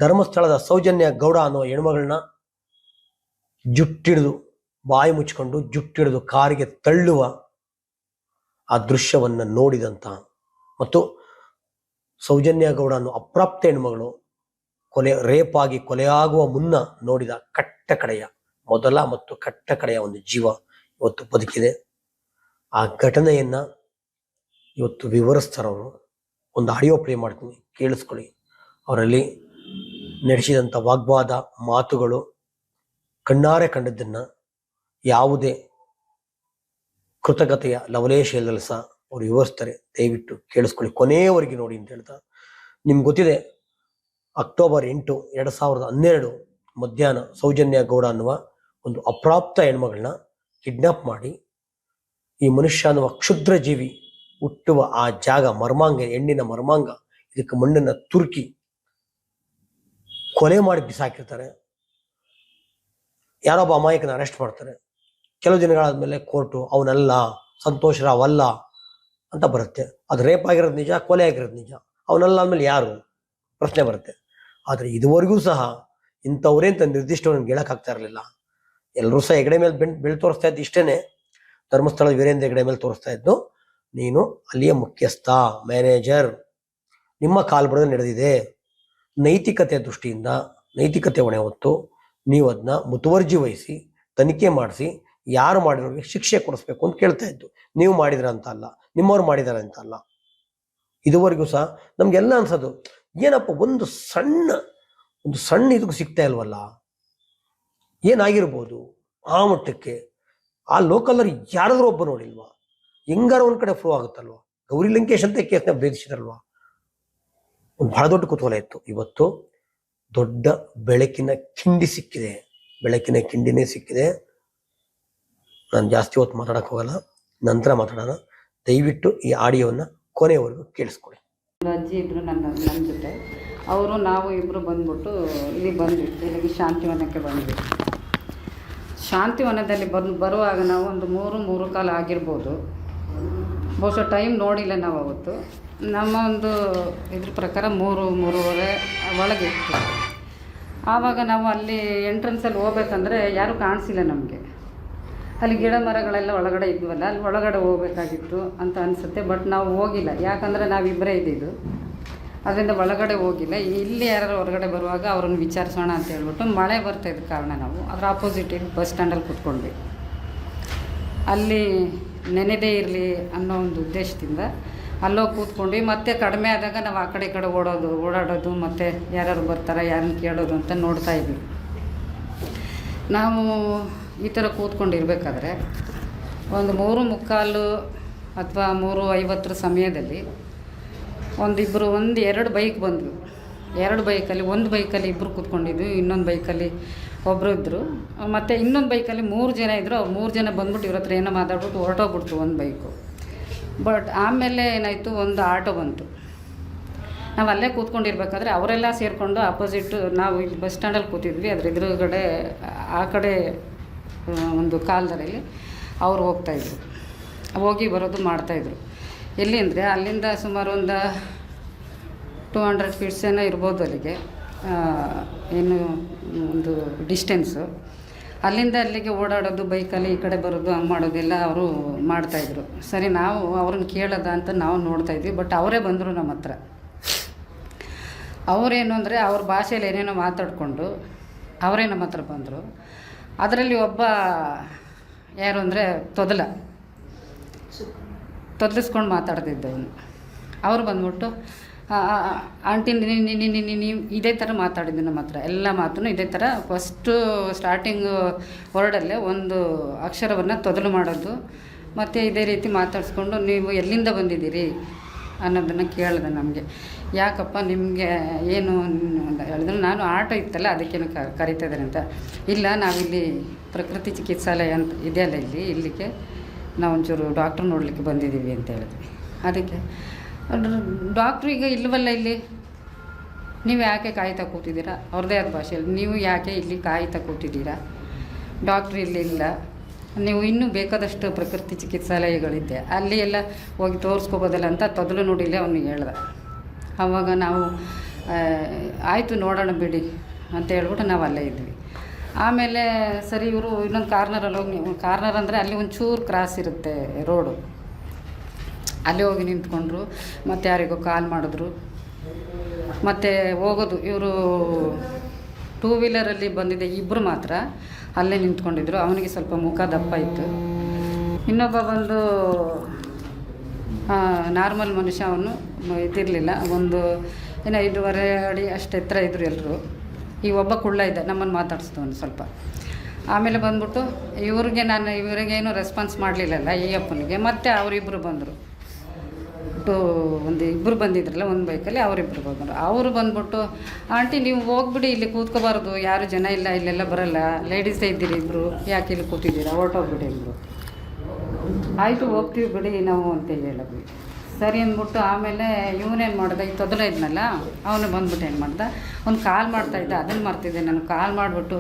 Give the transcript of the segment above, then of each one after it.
ಧರ್ಮಸ್ಥಳದ ಸೌಜನ್ಯ ಗೌಡ ಅನ್ನೋ ಹೆಣ್ಮಗಳನ್ನ ಜುಟ್ಟಿಡಿದು ಬಾಯಿ ಮುಚ್ಚಿಕೊಂಡು ಜುಟ್ಟಿಡಿದು ಕಾರಿಗೆ ತಳ್ಳುವ ಆ ದೃಶ್ಯವನ್ನ ನೋಡಿದಂತ ಮತ್ತು ಸೌಜನ್ಯ ಗೌಡ ಅನ್ನೋ ಅಪ್ರಾಪ್ತ ಹೆಣ್ಮಗಳು ರೇಪ್ ಆಗಿ ಕೊಲೆಯಾಗುವ ಮುನ್ನ ನೋಡಿದ ಕಟ್ಟ ಕಡೆಯ ಮೊದಲ ಮತ್ತು ಕಟ್ಟ ಕಡೆಯ ಒಂದು ಜೀವ ಇವತ್ತು ಬದುಕಿದೆ. ಆ ಘಟನೆಯನ್ನ ಇವತ್ತು ವಿವರಿಸ್ತಾರವರು. ಒಂದು ಆಡಿಯೋ ಪ್ಲೇ ಮಾಡ್ತೀನಿ, ಕೇಳಿಸ್ಕೊಳ್ಳಿ. ಅವರಲ್ಲಿ ನಡೆಸಿದಂಥ ವಾಗ್ವಾದ ಮಾತುಗಳು, ಕಣ್ಣಾರೆ ಕಂಡದ್ದನ್ನ ಯಾವುದೇ ಕೃತಜ್ಞತೆಯ ಲವಲೇಶ ಇಲ್ಲದಲ್ಲಿ ಸಹ ಅವ್ರು ವಿವರಿಸ್ತಾರೆ. ದಯವಿಟ್ಟು ಕೇಳಿಸ್ಕೊಳ್ಳಿ, ಕೊನೆಯವರೆಗೆ ನೋಡಿ ಅಂತ ಹೇಳ್ತಾ. ನಿಮ್ಗೆ ಗೊತ್ತಿದೆ, ಅಕ್ಟೋಬರ್ 8, 2012 ಮಧ್ಯಾಹ್ನ ಸೌಜನ್ಯ ಗೌಡ ಅನ್ನುವ ಒಂದು ಅಪ್ರಾಪ್ತ ಹೆಣ್ಮಗಳನ್ನ ಕಿಡ್ನಾಪ್ ಮಾಡಿ ಈ ಮನುಷ್ಯ ಅನ್ನುವ ಕ್ಷುದ್ರ ಜೀವಿ ಹುಟ್ಟುವ ಆ ಜಾಗ ಮರ್ಮಾಂಗ, ಹೆಣ್ಣಿನ ಮರ್ಮಾಂಗ, ಇದಕ್ಕೆ ಮಣ್ಣನ್ನ ತುರುಕಿ ಕೊಲೆ ಮಾಡಿ ಬಿಸಾಕಿರ್ತಾರೆ. ಯಾರೊಬ್ಬ ಅಮಾಯಕನ ಅರೆಸ್ಟ್ ಮಾಡ್ತಾರೆ. ಕೆಲವು ದಿನಗಳಾದ್ಮೇಲೆ ಕೋರ್ಟು ಅವನಲ್ಲ, ಸಂತೋಷ್ ರಾವ್ ಅಲ್ಲ ಅಂತ ಬರುತ್ತೆ. ಅದು ರೇಪ್ ಆಗಿರೋದು ನಿಜ, ಕೊಲೆ ಆಗಿರೋದು ನಿಜ. ಅವನಲ್ಲ ಅಂದ್ಮೇಲೆ ಯಾರು ಪ್ರಶ್ನೆ ಬರುತ್ತೆ. ಆದರೆ ಇದುವರೆಗೂ ಸಹ ಇಂಥವ್ರೇ ಅಂತ ನಿರ್ದಿಷ್ಟವಾಗಿ ಹೇಳಕ್ಕಾಗ್ತಾ ಇರಲಿಲ್ಲ. ಎಲ್ಲರೂ ಸಹ ಹೆಗಡೆ ಮೇಲೆ ಬೆಳೆ ತೋರಿಸ್ತಾ ಇದ್ದು ಇಷ್ಟೇನೆ. ಧರ್ಮಸ್ಥಳದ ವೀರೇಂದ್ರ ಹೆಗಡೆ ಮೇಲೆ ತೋರಿಸ್ತಾ ಇದ್ದು, ನೀನು ಅಲ್ಲಿಯ ಮುಖ್ಯಸ್ಥ, ಮ್ಯಾನೇಜರ್, ನಿಮ್ಮ ಕಾಲ್ಬುಡದಲ್ಲಿ ನಡೆದಿದೆ, ನೈತಿಕತೆಯ ದೃಷ್ಟಿಯಿಂದ ನೈತಿಕತೆ ಹೊಣೆ ಹೊತ್ತು ನೀವು ಅದನ್ನ ಮುತುವರ್ಜಿ ವಹಿಸಿ ತನಿಖೆ ಮಾಡಿಸಿ ಯಾರು ಮಾಡಿರೋರಿಗೆ ಶಿಕ್ಷೆ ಕೊಡಿಸ್ಬೇಕು ಅಂತ ಕೇಳ್ತಾ ಇದ್ದು. ನೀವು ಮಾಡಿದ್ರ ಅಂತ ಅಲ್ಲ, ನಿಮ್ಮವ್ರು ಮಾಡಿದಾರೆ ಅಂತ ಅಲ್ಲ. ಇದುವರೆಗೂ ಸಹ ನಮ್ಗೆಲ್ಲ ಅನ್ಸೋದು, ಏನಪ್ಪ ಒಂದು ಸಣ್ಣ ಇದಕ್ಕೂ ಸಿಗ್ತಾ ಇಲ್ವಲ್ಲ, ಏನಾಗಿರ್ಬೋದು ಆ ಮಟ್ಟಕ್ಕೆ. ಆ ಲೋಕಲ್ನಲ್ಲಿ ಯಾರಾದ್ರೂ ಒಬ್ಬ ನೋಡಿಲ್ವಾ? ಹೆಂಗಾರ ಒಂದ್ ಕಡೆ ಫ್ಲೋ ಆಗುತ್ತಲ್ವಾ? ಗೌರಿ ಲಂಕೇಶ್ ಅಂತ ಕೇಸ್ನ ಭೇದಿಸಿದ್ರಲ್ವಾ? ಒಂದು ಬಹಳ ದೊಡ್ಡ ಕುತೂಹಲ ಇತ್ತು. ಇವತ್ತು ದೊಡ್ಡ ಬೆಳಕಿನ ಕಿಂಡಿ ಸಿಕ್ಕಿದೆ, ಬೆಳಕಿನ ಕಿಂಡಿನೇ ಸಿಕ್ಕಿದೆ. ನಾನು ಜಾಸ್ತಿ ಹೊತ್ತು ಮಾತಾಡಕ್ ಹೋಗಲ್ಲ, ನಂತರ ಮಾತಾಡೋಣ. ದಯವಿಟ್ಟು ಈ ಆಡಿಯೋವನ್ನ ಕೊನೆಯವರೆಗೂ ಕೇಳಿಸ್ಕೊಳ್ಳಿ. ಅಜ್ಜಿ ಇದ್ರು ನನ್ನ ಜೊತೆ. ಅವರು ನಾವು ಇಬ್ಬರು ಬಂದ್ಬಿಟ್ಟು ಇಲ್ಲಿ ಬಂದ್ವಿ, ಇಲ್ಲಿಗೆ ಶಾಂತಿವನಕ್ಕೆ ಬಂದ್ವಿ. ಶಾಂತಿವನದಲ್ಲಿ ಬರುವಾಗ ನಾವು ಒಂದು 3-3:15 ಆಗಿರ್ಬೋದು. ಬಹುಶಃ ಟೈಮ್ ನೋಡಿಲ್ಲ ನಾವು ಅವತ್ತು. ನಮ್ಮ ಒಂದು ಇದ್ರ ಪ್ರಕಾರ 3-3:30 ಒಳಗಿತ್ತು. ಆವಾಗ ನಾವು ಅಲ್ಲಿ ಎಂಟ್ರೆನ್ಸಲ್ಲಿ ಹೋಗ್ಬೇಕಂದ್ರೆ ಯಾರೂ ಕಾಣಿಸಿಲ್ಲ ನಮಗೆ. ಅಲ್ಲಿ ಗಿಡ ಮರಗಳೆಲ್ಲ ಒಳಗಡೆ ಇದ್ವಲ್ಲ, ಅಲ್ಲಿ ಒಳಗಡೆ ಹೋಗ್ಬೇಕಾಗಿತ್ತು ಅಂತ ಅನಿಸುತ್ತೆ. ಬಟ್ ನಾವು ಹೋಗಿಲ್ಲ, ಯಾಕಂದರೆ ನಾವಿಬ್ಬರೇ ಇದ್ದಿದ್ದು. ಅದರಿಂದ ಒಳಗಡೆ ಹೋಗಿಲ್ಲ. ಇಲ್ಲಿ ಯಾರು ಹೊರಗಡೆ ಬರುವಾಗ ಅವ್ರನ್ನ ವಿಚಾರಿಸೋಣ ಅಂತ ಹೇಳ್ಬಿಟ್ಟು, ಮಳೆ ಬರ್ತಾಯಿದ್ದ ಕಾರಣ ನಾವು ಅದರ ಆಪೋಸಿಟ್ ಬಸ್ ಸ್ಟ್ಯಾಂಡಲ್ಲಿ ಕೂತ್ಕೊಂಡ್ವಿ. ಅಲ್ಲಿ ನೆನೆದೇ ಇರಲಿ ಅನ್ನೋ ಒಂದು ಉದ್ದೇಶದಿಂದ ಅಲ್ಲೋಗಿ ಕೂತ್ಕೊಂಡ್ವಿ. ಮತ್ತೆ ಕಡಿಮೆ ಆದಾಗ ನಾವು ಆ ಕಡೆ ಈ ಕಡೆ ಓಡಾಡೋದು, ಮತ್ತು ಯಾರ್ಯಾರು ಬರ್ತಾರೆ, ಯಾರನ್ನ ಕೇಳೋದು ಅಂತ ನೋಡ್ತಾ ಇದ್ವಿ. ನಾವು ಈ ಥರ ಕೂತ್ಕೊಂಡಿರ್ಬೇಕಾದ್ರೆ ಒಂದು 3:45 ಅಥವಾ 3:50 ಸಮಯದಲ್ಲಿ ಎರಡು ಬೈಕ್ ಬಂದ್ವು. 2 ಬೈಕಲ್ಲಿ, ಒಂದು ಬೈಕಲ್ಲಿ ಇಬ್ಬರು ಕೂತ್ಕೊಂಡಿದ್ವಿ, ಇನ್ನೊಂದು ಬೈಕಲ್ಲಿ ಒಬ್ಬರು ಇದ್ದರು, ಮತ್ತು ಇನ್ನೊಂದು ಬೈಕಲ್ಲಿ 3 ಜನ ಇದ್ದರು. ಅವ್ರು 3 ಜನ ಬಂದ್ಬಿಟ್ಟು ಇವ್ರ ಹತ್ರ ಏನೋ ಮಾತಾಡ್ಬಿಟ್ಟು ಹೊರಟೋಗ್ಬಿಡ್ತು ಒಂದು ಬೈಕು. ಬಟ್ ಆಮೇಲೆ ಏನಾಯಿತು, ಒಂದು ಆಟೋ ಬಂತು. ನಾವು ಅಲ್ಲೇ ಕೂತ್ಕೊಂಡಿರ್ಬೇಕಾದ್ರೆ ಅವರೆಲ್ಲ ಸೇರಿಕೊಂಡು ಆಪೋಸಿಟ್, ನಾವು ಇಲ್ಲಿ ಬಸ್ ಸ್ಟ್ಯಾಂಡಲ್ಲಿ ಕೂತಿದ್ವಿ, ಅದ್ರ ಎದುರುಗಡೆ ಆ ಕಡೆ ಒಂದು ಕಾಲ್ದಾರಲ್ಲಿ ಅವ್ರು ಹೋಗ್ತಾಯಿದ್ರು, ಹೋಗಿ ಬರೋದು ಮಾಡ್ತಾಯಿದ್ರು. ಎಲ್ಲಿ ಅಂದರೆ ಅಲ್ಲಿಂದ ಸುಮಾರು ಒಂದು 200 ಫೀಟ್ಸ್ ಏನೋ ಇರ್ಬೋದು ಅಲ್ಲಿಗೆ, ಏನು ಒಂದು ಡಿಸ್ಟೆನ್ಸು. ಅಲ್ಲಿಂದ ಅಲ್ಲಿಗೆ ಓಡಾಡೋದು, ಬೈಕಲ್ಲಿ ಈ ಕಡೆ ಬರೋದು, ಹಂಗೆ ಮಾಡೋದೆಲ್ಲ ಅವರು ಮಾಡ್ತಾಯಿದ್ರು. ಸರಿ, ನಾವು ಅವ್ರನ್ನ ಕೇಳೋದ ಅಂತ ನಾವು ನೋಡ್ತಾಯಿದ್ವಿ. ಬಟ್ ಅವರೇ ಬಂದರು ನಮ್ಮ ಹತ್ರ. ಅವರೇನು ಅಂದರೆ ಅವ್ರ ಭಾಷೆಯಲ್ಲಿ ಏನೇನೋ ಮಾತಾಡಿಕೊಂಡು ಅವರೇ ನಮ್ಮ ಹತ್ರ ಬಂದರು. ಅದರಲ್ಲಿ ಒಬ್ಬ ಯಾರು ಅಂದರೆ ತೊದಲಿಸ್ಕೊಂಡು ಮಾತಾಡ್ತಿದ್ದವನು. ಅವರು ಬಂದ್ಬಿಟ್ಟು, ಆಂಟಿ ನೀವು ಇದೇ ಥರ ಮಾತಾಡಿದ್ದು ನಮ್ಮ ಹತ್ರ. ಎಲ್ಲ ಮಾತನ್ನು ಇದೇ ಥರ, ಫಸ್ಟು ಸ್ಟಾರ್ಟಿಂಗ್ ವರ್ಡಲ್ಲೇ ಒಂದು ಅಕ್ಷರವನ್ನು ತೊದಲು ಮಾಡೋದು, ಮತ್ತು ಇದೇ ರೀತಿ ಮಾತಾಡಿಸ್ಕೊಂಡು ನೀವು ಎಲ್ಲಿಂದ ಬಂದಿದ್ದೀರಿ ಅನ್ನೋದನ್ನು ಕೇಳಿದೆ ನಮಗೆ. ಯಾಕಪ್ಪ ನಿಮಗೆ ಏನು ಅಂತ ಹೇಳಿದ್ರೆ, ನಾನು ಆಟೋ ಇತ್ತಲ್ಲ ಅದಕ್ಕೇನು ಕರಿತಾ ಇದ್ದಾರೆ ಅಂತ. ಇಲ್ಲ, ನಾವಿಲ್ಲಿ ಪ್ರಕೃತಿ ಚಿಕಿತ್ಸಾಲಯ ಅಂತ ಇದೆಯಲ್ಲ ಇಲ್ಲಿಗೆ ನಾವೊಂಚೂರು ಡಾಕ್ಟ್ರ್ ನೋಡಲಿಕ್ಕೆ ಬಂದಿದ್ದೀವಿ ಅಂತ ಹೇಳಿದ್ವಿ. ಅದಕ್ಕೆ ಡಾಕ್ಟ್ರು ಈಗ ಇಲ್ಲವಲ್ಲ ಇಲ್ಲಿ, ನೀವು ಯಾಕೆ ಕಾಯ್ತಾ ಕೂತಿದ್ದೀರಾ? ಅವ್ರದ್ದೇ ಆದ ಭಾಷೆಯಲ್ಲಿ, ನೀವು ಯಾಕೆ ಇಲ್ಲಿ ಕಾಯ್ತಾ ಕೂತಿದ್ದೀರಾ? ಡಾಕ್ಟ್ರು ಇಲ್ಲಿ ಇಲ್ಲ, ನೀವು ಇನ್ನೂ ಬೇಕಾದಷ್ಟು ಪ್ರಕೃತಿ ಚಿಕಿತ್ಸಾಲಯಗಳಿದೆ, ಅಲ್ಲಿ ಎಲ್ಲ ಹೋಗಿ ತೋರಿಸ್ಕೋಬೋದಲ್ಲ ಅಂತ ತೊದಲು ನೋಡಿಲ್ಲೇ ಅವನಿಗೆ ಹೇಳ್ದೆ. ಆವಾಗ ನಾವು ಆಯಿತು ನೋಡೋಣ ಬಿಡಿ ಅಂತ ಹೇಳ್ಬಿಟ್ಟು ನಾವು ಅಲ್ಲೇ ಇದ್ವಿ. ಆಮೇಲೆ ಸರಿ ಇವರು ಇನ್ನೊಂದು ಕಾರ್ನರಲ್ಲಿ ಹೋಗಿ, ಕಾರ್ನರ್ ಅಂದರೆ ಅಲ್ಲಿ ಒಂಚೂರು ಕ್ರಾಸ್ ಇರುತ್ತೆ ರೋಡು, ಅಲ್ಲಿ ಹೋಗಿ ನಿಂತ್ಕೊಂಡ್ರು. ಮತ್ತು ಯಾರಿಗೋ ಕಾಲ್ ಮಾಡಿದ್ರು. ಮತ್ತು ಹೋಗೋದು ಇವರು ಟೂ ವೀಲರಲ್ಲಿ ಬಂದಿದ್ದೆ ಇಬ್ಬರು ಮಾತ್ರ ಅಲ್ಲೇ ನಿಂತ್ಕೊಂಡಿದ್ರು. ಅವನಿಗೆ ಸ್ವಲ್ಪ ಮುಖ ದಪ್ಪ ಇತ್ತು. ಇನ್ನೊಬ್ಬ ಬಂದು ನಾರ್ಮಲ್ ಮನುಷ್ಯ, ಅವನು ಇದಿರಲಿಲ್ಲ, ಒಂದು 5.5 ಅಡಿ ಅಷ್ಟು ಎತ್ತರ ಇದ್ದರು ಎಲ್ಲರೂ. ಈ ಒಬ್ಬ ಕುಳ್ಳ ಇದ್ದ, ನಮ್ಮನ್ನು ಮಾತಾಡಿಸ್ದವನು ಸ್ವಲ್ಪ. ಆಮೇಲೆ ಬಂದ್ಬಿಟ್ಟು ಇವರಿಗೇನು ರೆಸ್ಪಾನ್ಸ್ ಮಾಡಲಿಲ್ಲಲ್ಲ ಈ ಅಪ್ಪನಿಗೆ. ಮತ್ತು ಅವರಿಬ್ಬರು ಬಂದರು, ಇಬ್ಬರು ಬಂದಿದ್ರಲ್ಲ ಒಂದು ಬೈಕಲ್ಲಿ, ಅವರಿಬ್ಬರು ಬಂದರು. ಅವರು ಬಂದ್ಬಿಟ್ಟು, ಆಂಟಿ ನೀವು ಹೋಗ್ಬಿಡಿ, ಇಲ್ಲಿ ಕೂತ್ಕೋಬಾರ್ದು, ಯಾರು ಜನ ಇಲ್ಲ, ಇಲ್ಲೆಲ್ಲ ಬರಲ್ಲ, ಲೇಡೀಸೇ ಇದ್ದೀರಿ ಇಬ್ಬರು, ಯಾಕೆ ಇಲ್ಲಿ ಕೂತಿದ್ದೀರಾ, ಹೊರಟೋಗ್ಬಿಡಿ ಇಬ್ಬರು. ಆಯಿತು ಹೋಗ್ತೀವಿ ಬಿಡಿ ನಾವು ಅಂತ ಹೇಳಿದ್ವಿ. ಸರಿ ಅಂದ್ಬಿಟ್ಟು ಆಮೇಲೆ ಇವನೇನು ಮಾಡ್ದೆ, ಈ ತೊದಲ ಇದ್ನಲ್ಲ ಅವನು ಬಂದ್ಬಿಟ್ಟು ಏನು ಮಾಡ್ದ, ಒಂದು ಕಾಲ್ ಮಾಡ್ತಾಯಿದ್ದ, ಅದನ್ನು ಮರ್ತಿದ್ದೆ ನಾನು. ಕಾಲ್ ಮಾಡಿಬಿಟ್ಟು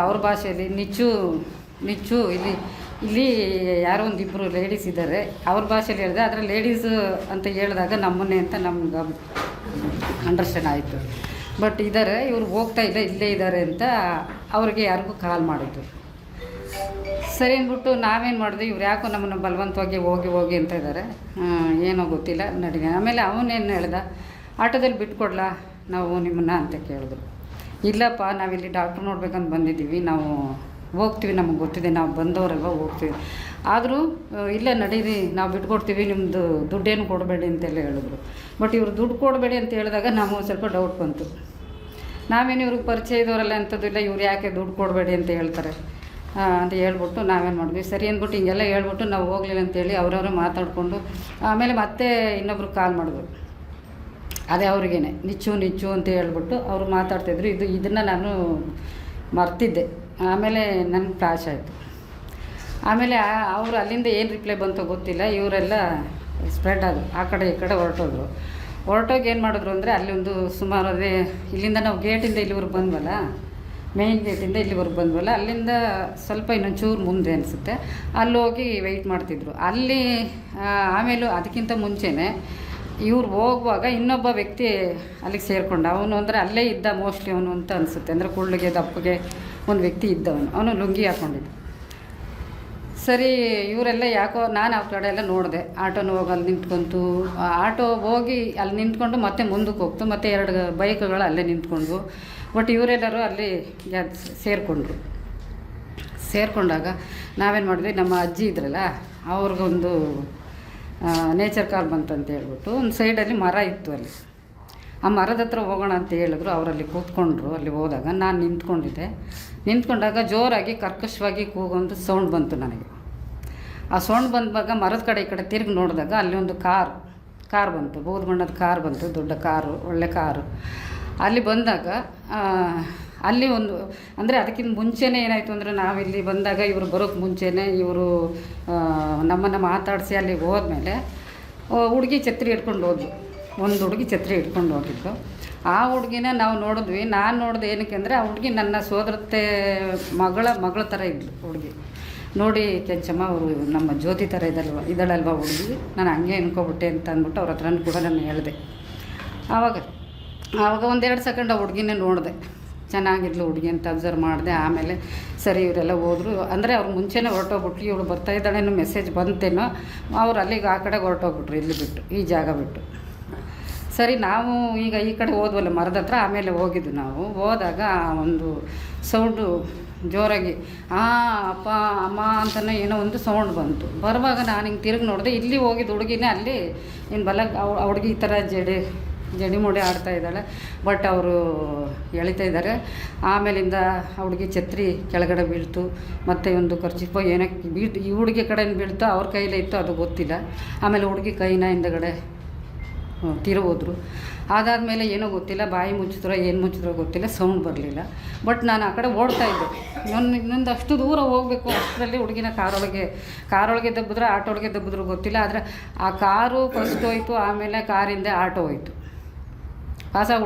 ಅವ್ರ ಭಾಷೆಯಲ್ಲಿ ನಿಚ್ಚು ಇಲ್ಲಿ ಯಾರೋ ಒಂದಿಬ್ಬರು ಲೇಡೀಸ್ ಇದ್ದಾರೆ, ಅವ್ರ ಭಾಷೆಯಲ್ಲಿ ಹೇಳಿದೆ. ಆದರೆ ಲೇಡೀಸ್ ಅಂತ ಹೇಳಿದಾಗ ನಮ್ಮನ್ನೇ ಅಂತ ನಮ್ಗೆ ಅಂಡರ್ಸ್ಟ್ಯಾಂಡ್ ಆಯಿತು. ಬಟ್ ಇದ್ದಾರೆ, ಇವ್ರು ಹೋಗ್ತಾ ಇಲ್ಲ, ಇಲ್ಲೇ ಇದ್ದಾರೆ ಅಂತ ಅವ್ರಿಗೆ ಯಾರಿಗೂ ಕಾಲ್ ಮಾಡಿದ್ದು. ಸರಿ ಅಂದ್ಬಿಟ್ಟು ನಾವೇನು ಮಾಡಿದ್ವಿ, ಇವ್ರು ಯಾಕೋ ನಮ್ಮನ್ನು ಬಲವಂತವಾಗಿ ಹೋಗಿ ಅಂತ ಇದ್ದಾರೆ, ಏನೋ ಗೊತ್ತಿಲ್ಲ ನಡಿಗೆ. ಆಮೇಲೆ ಅವನೇನು ಹೇಳ್ದ, ಆಟೋದಲ್ಲಿ ಬಿಟ್ಕೊಡ್ಲಾ ನಾವು ನಿಮ್ಮನ್ನು ಅಂತ ಕೇಳಿದ್ರು. ಇಲ್ಲಪ್ಪ, ನಾವಿಲ್ಲಿ ಡಾಕ್ಟ್ರ್ ನೋಡ್ಬೇಕಂತ ಬಂದಿದ್ದೀವಿ, ನಾವು ಹೋಗ್ತೀವಿ, ನಮಗೆ ಗೊತ್ತಿದೆ, ನಾವು ಬಂದವರಲ್ವ, ಹೋಗ್ತೀವಿ. ಆದರೂ ಇಲ್ಲ ನಡೀರಿ, ನಾವು ಬಿಟ್ಕೊಡ್ತೀವಿ, ನಿಮ್ಮದು ದುಡ್ಡೇನು ಕೊಡಬೇಡಿ ಅಂತೆಲ್ಲ ಹೇಳಿದ್ರು. ಬಟ್ ಇವರು ದುಡ್ಡು ಕೊಡಬೇಡಿ ಅಂತ ಹೇಳಿದಾಗ ನಮಗೆ ಸ್ವಲ್ಪ ಡೌಟ್ ಬಂತು. ನಾವೇನು ಇವ್ರಿಗೆ ಪರಿಚಯ ಇದ್ದವರಲ್ಲ ಅಂಥದ್ದು ಇಲ್ಲ, ಇವ್ರು ಯಾಕೆ ದುಡ್ಡು ಕೊಡಬೇಡಿ ಅಂತ ಹೇಳ್ತಾರೆ ಅಂತ ಹೇಳ್ಬಿಟ್ಟು ನಾವೇನು ಮಾಡಿದ್ವಿ. ಸರಿ ಅಂದ್ಬಿಟ್ಟು ಹಿಂಗೆಲ್ಲ ಹೇಳ್ಬಿಟ್ಟು ನಾವು ಹೋಗಲಿಲ್ಲ ಅಂತೇಳಿ ಅವ್ರವ್ರು ಮಾತಾಡಿಕೊಂಡು ಆಮೇಲೆ ಮತ್ತೆ ಇನ್ನೊಬ್ರು ಕಾಲ್ ಮಾಡಿದ್ರು. ಅದೇ ಅವ್ರಿಗೇನೆ ನಿಚ್ಚು ಅಂತ ಹೇಳ್ಬಿಟ್ಟು ಅವರು ಮಾತಾಡ್ತಾಯಿದ್ರು. ಇದನ್ನು ನಾನು ಮರ್ತಿದ್ದೆ. ಆಮೇಲೆ ನನಗೆ ಫ್ಲಾಶ್ ಆಯಿತು. ಆಮೇಲೆ ಅವರು ಅಲ್ಲಿಂದ ಏನು ರಿಪ್ಲೈ ಬಂತೋ ಗೊತ್ತಿಲ್ಲ, ಇವರೆಲ್ಲ ಸ್ಪ್ರೆಡ್ ಆದರು, ಆ ಕಡೆ ಈ ಕಡೆ ಹೊರಟೋಗಿ ಏನು ಮಾಡಿದ್ರು ಅಂದರೆ, ಅಲ್ಲಿ ಒಂದು ಸುಮಾರು ಅದೇ ಇಲ್ಲಿಂದ ನಾವು ಗೇಟಿಂದ ಇಲ್ಲಿವರೆಗೆ ಬಂದ್ವಲ್ಲ, ಮೇಯ್ನ್ ಗೇಟಿಂದ ಇಲ್ಲಿವರೆಗೆ ಬಂದ್ವಲ್ಲ, ಅಲ್ಲಿಂದ ಸ್ವಲ್ಪ ಇನ್ನೊಂದು ಚೂರು ಮುಂದೆ ಅನಿಸುತ್ತೆ, ಅಲ್ಲಿ ಹೋಗಿ ವೆಯ್ಟ್ ಮಾಡ್ತಿದ್ರು. ಅಲ್ಲಿ ಆಮೇಲೆ ಅದಕ್ಕಿಂತ ಮುಂಚೆನೇ ಇವ್ರು ಹೋಗುವಾಗ ಇನ್ನೊಬ್ಬ ವ್ಯಕ್ತಿ ಅಲ್ಲಿಗೆ ಸೇರಿಕೊಂಡ. ಅವನು ಅಂದರೆ ಅಲ್ಲೇ ಇದ್ದ ಮೋಸ್ಟ್ಲಿ ಅವನು ಅಂತ ಅನಿಸುತ್ತೆ, ಅಂದರೆ ಕುಳ್ಳಿಗೆ ದಪ್ಪಗೆ ಒಂದು ವ್ಯಕ್ತಿ ಇದ್ದವನು, ಅವನು ಲುಂಗಿ ಹಾಕ್ಕೊಂಡಿದ್ದ. ಸರಿ ಇವರೆಲ್ಲ ಯಾಕೋ ನಾನು ಆ ಕಡೆ ಎಲ್ಲ ನೋಡಿದೆ, ಆಟೋನ ಹೋಗಿ ಅಲ್ಲಿ ನಿಂತ್ಕೊಂತು, ಆಟೋ ಹೋಗಿ ಅಲ್ಲಿ ನಿಂತ್ಕೊಂಡು ಮತ್ತೆ ಮುಂದಕ್ಕೆ ಹೋಗ್ತು, ಮತ್ತು 2 ಬೈಕ್ಗಳು ಅಲ್ಲೇ ನಿಂತ್ಕೊಂಡ್ವು. ಬಟ್ ಇವರೆಲ್ಲರೂ ಅಲ್ಲಿ ಸೇರಿಕೊಂಡಾಗ ನಾವೇನು ಮಾಡಿದ್ವಿ, ನಮ್ಮ ಅಜ್ಜಿ ಇದ್ರಲ್ಲ ಅವ್ರಿಗೊಂದು ನೇಚರ್ ಕಾಲ್ ಬಂತಂತ ಹೇಳ್ಬಿಟ್ಟು ಒಂದು ಸೈಡಲ್ಲಿ ಮರ ಇತ್ತು, ಅಲ್ಲಿ ಆ ಮರದ ಹತ್ರ ಹೋಗೋಣ ಅಂತ ಹೇಳಿದ್ರು. ಅವರಲ್ಲಿ ಕೂತ್ಕೊಂಡ್ರು. ಅಲ್ಲಿ ಹೋದಾಗ ನಾನು ನಿಂತ್ಕೊಂಡಾಗ ಜೋರಾಗಿ ಕರ್ಕಶವಾಗಿ ಕೂಗೊಂದು ಸೌಂಡ್ ಬಂತು ನನಗೆ. ಆ ಸೌಂಡ್ ಬಂದಾಗ ಮರದ ಕಡೆ ಈ ಕಡೆ ತಿರುಗಿ ನೋಡಿದಾಗ ಅಲ್ಲಿ ಒಂದು ಕಾರ್ ಬಂತು, ಬೂದು ಬಣ್ಣದ ಕಾರ್ ಬಂತು, ದೊಡ್ಡ ಕಾರು, ಒಳ್ಳೆ ಕಾರು. ಅಲ್ಲಿ ಬಂದಾಗ ಅಲ್ಲಿ ಒಂದು ಅಂದರೆ ಅದಕ್ಕಿಂತ ಮುಂಚೆನೇ ಏನಾಯಿತು ಅಂದರೆ, ನಾವಿಲ್ಲಿ ಬಂದಾಗ ಇವರು ಬರೋಕ್ಕೆ ಮುಂಚೆನೇ ಇವರು ನಮ್ಮನ್ನು ಮಾತಾಡಿಸಿ ಅಲ್ಲಿಗೆ ಹೋದ್ಮೇಲೆ ಹುಡುಗಿ ಛತ್ರಿ ಹಿಡ್ಕೊಂಡು ಹೋದ್ಲು. ಒಂದು ಹುಡುಗಿ ಛತ್ರಿ ಹಿಡ್ಕೊಂಡು ಹೋಗಿದ್ದು. ಆ ಹುಡುಗಿನ ನಾವು ನೋಡಿದ್ವಿ. ನಾನು ನೋಡಿದೆ ಏನಕ್ಕೆ ಅಂದರೆ, ಆ ಹುಡುಗಿ ನನ್ನ ಸೋದರತ್ತೆ ಮಗಳ ಥರ ಇದ್ಳು ಹುಡುಗಿ. ನೋಡಿ ಕೆಂಚಮ್ಮ, ಅವರು ನಮ್ಮ ಜ್ಯೋತಿ ಥರ ಇದಳಲ್ವ ಹುಡುಗಿ, ನಾನು ಹಂಗೆ ಅನ್ಕೊಬಿಟ್ಟೆ ಅಂತ ಅಂದ್ಬಿಟ್ಟು ಅವ್ರ ಹತ್ರನೂ ಕೂಡ ನಾನು ಹೇಳಿದೆ. ಆವಾಗ 1-2 ಸೆಕೆಂಡ್ ಆ ಹುಡುಗಿನೇ ನೋಡಿದೆ, ಚೆನ್ನಾಗಿದ್ಲು ಹುಡುಗಿ ಅಂತ ಅಬ್ಸರ್ವ್ ಮಾಡಿದೆ. ಆಮೇಲೆ ಸರಿ ಇವರೆಲ್ಲ ಹೋದರು. ಅಂದರೆ ಅವ್ರು ಮುಂಚೆನೇ ಹೊರಟೋಗ್ಬಿಟ್ರು, ಇವಳು ಬರ್ತಾ ಇದ್ದಾಳೇನೋ ಮೆಸೇಜ್ ಬಂತೇನೋ, ಅವ್ರು ಅಲ್ಲಿಗೆ ಆ ಕಡೆಗೆ ಹೊರಟೋಗ್ಬಿಟ್ರು, ಇಲ್ಲಿ ಬಿಟ್ಟು, ಈ ಜಾಗ ಬಿಟ್ಟು. ಸರಿ ನಾವು ಈಗ ಈ ಕಡೆ ಹೋದ್ವಲ್ಲ ಮರದ ಹತ್ರ, ಆಮೇಲೆ ಹೋಗಿದ್ದು. ನಾವು ಹೋದಾಗ ಒಂದು ಸೌಂಡು ಜೋರಾಗಿ ಅಪ್ಪ ಅಮ್ಮ ಅಂತಲೇ ಏನೋ ಒಂದು ಸೌಂಡ್ ಬಂತು. ಬರುವಾಗ ನಾನು ಹಿಂಗೆ ತಿರುಗಿ ನೋಡಿದೆ, ಇಲ್ಲಿ ಹೋಗಿದ್ದು ಹುಡುಗಿನೇ ಅಲ್ಲಿ ಇನ್ನು ಬಲ ಆ ಹುಡುಗಿ ಈ ಥರ ಜಡಿ ಮುಡಿ ಆಡ್ತಾ ಇದ್ದಾಳೆ. ಬಟ್ ಅವರು ಎಳಿತಾ ಇದ್ದಾರೆ. ಆಮೇಲಿಂದ ಆ ಹುಡುಗಿ ಛತ್ರಿ ಕೆಳಗಡೆ ಬೀಳ್ತು, ಮತ್ತು ಒಂದು ಖರ್ಚಿಪೋ ಏನಕ್ಕೆ ಈ ಹುಡುಗಿ ಕಡೆಯಿಂದ ಬೀಳ್ತು, ಅವ್ರ ಕೈಲೇ ಇತ್ತು ಅದು ಗೊತ್ತಿಲ್ಲ. ಆಮೇಲೆ ಹುಡುಗಿ ಕೈನ ಹಿಂದಗಡೆ ತಿರುಗೋದ್ರು. ಅದಾದಮೇಲೆ ಏನೋ ಗೊತ್ತಿಲ್ಲ, ಬಾಯಿ ಮುಚ್ಚಿದ್ರೋ ಏನು ಮುಚ್ಚಿದ್ರೋ ಗೊತ್ತಿಲ್ಲ, ಸೌಂಡ್ ಬರಲಿಲ್ಲ. ಬಟ್ ನಾನು ಆ ಕಡೆ ಓಡ್ತಾಯಿದ್ದೆ, ಇನ್ನೊಂದು ಅಷ್ಟು ದೂರ ಹೋಗಬೇಕು. ಅಷ್ಟರಲ್ಲಿ ಹುಡುಗಿನ ಕಾರೊಳಗೆ ದಬ್ಬಿದ್ರೆ ಆಟೋಳಿಗೆ ದಬ್ಬಿದ್ರು ಗೊತ್ತಿಲ್ಲ. ಆದರೆ ಆ ಕಾರು ಫಸ್ಟ್ ಹೋಯ್ತು, ಆಮೇಲೆ ಕಾರಿಂದ ಆಟೋ ಹೋಯ್ತು,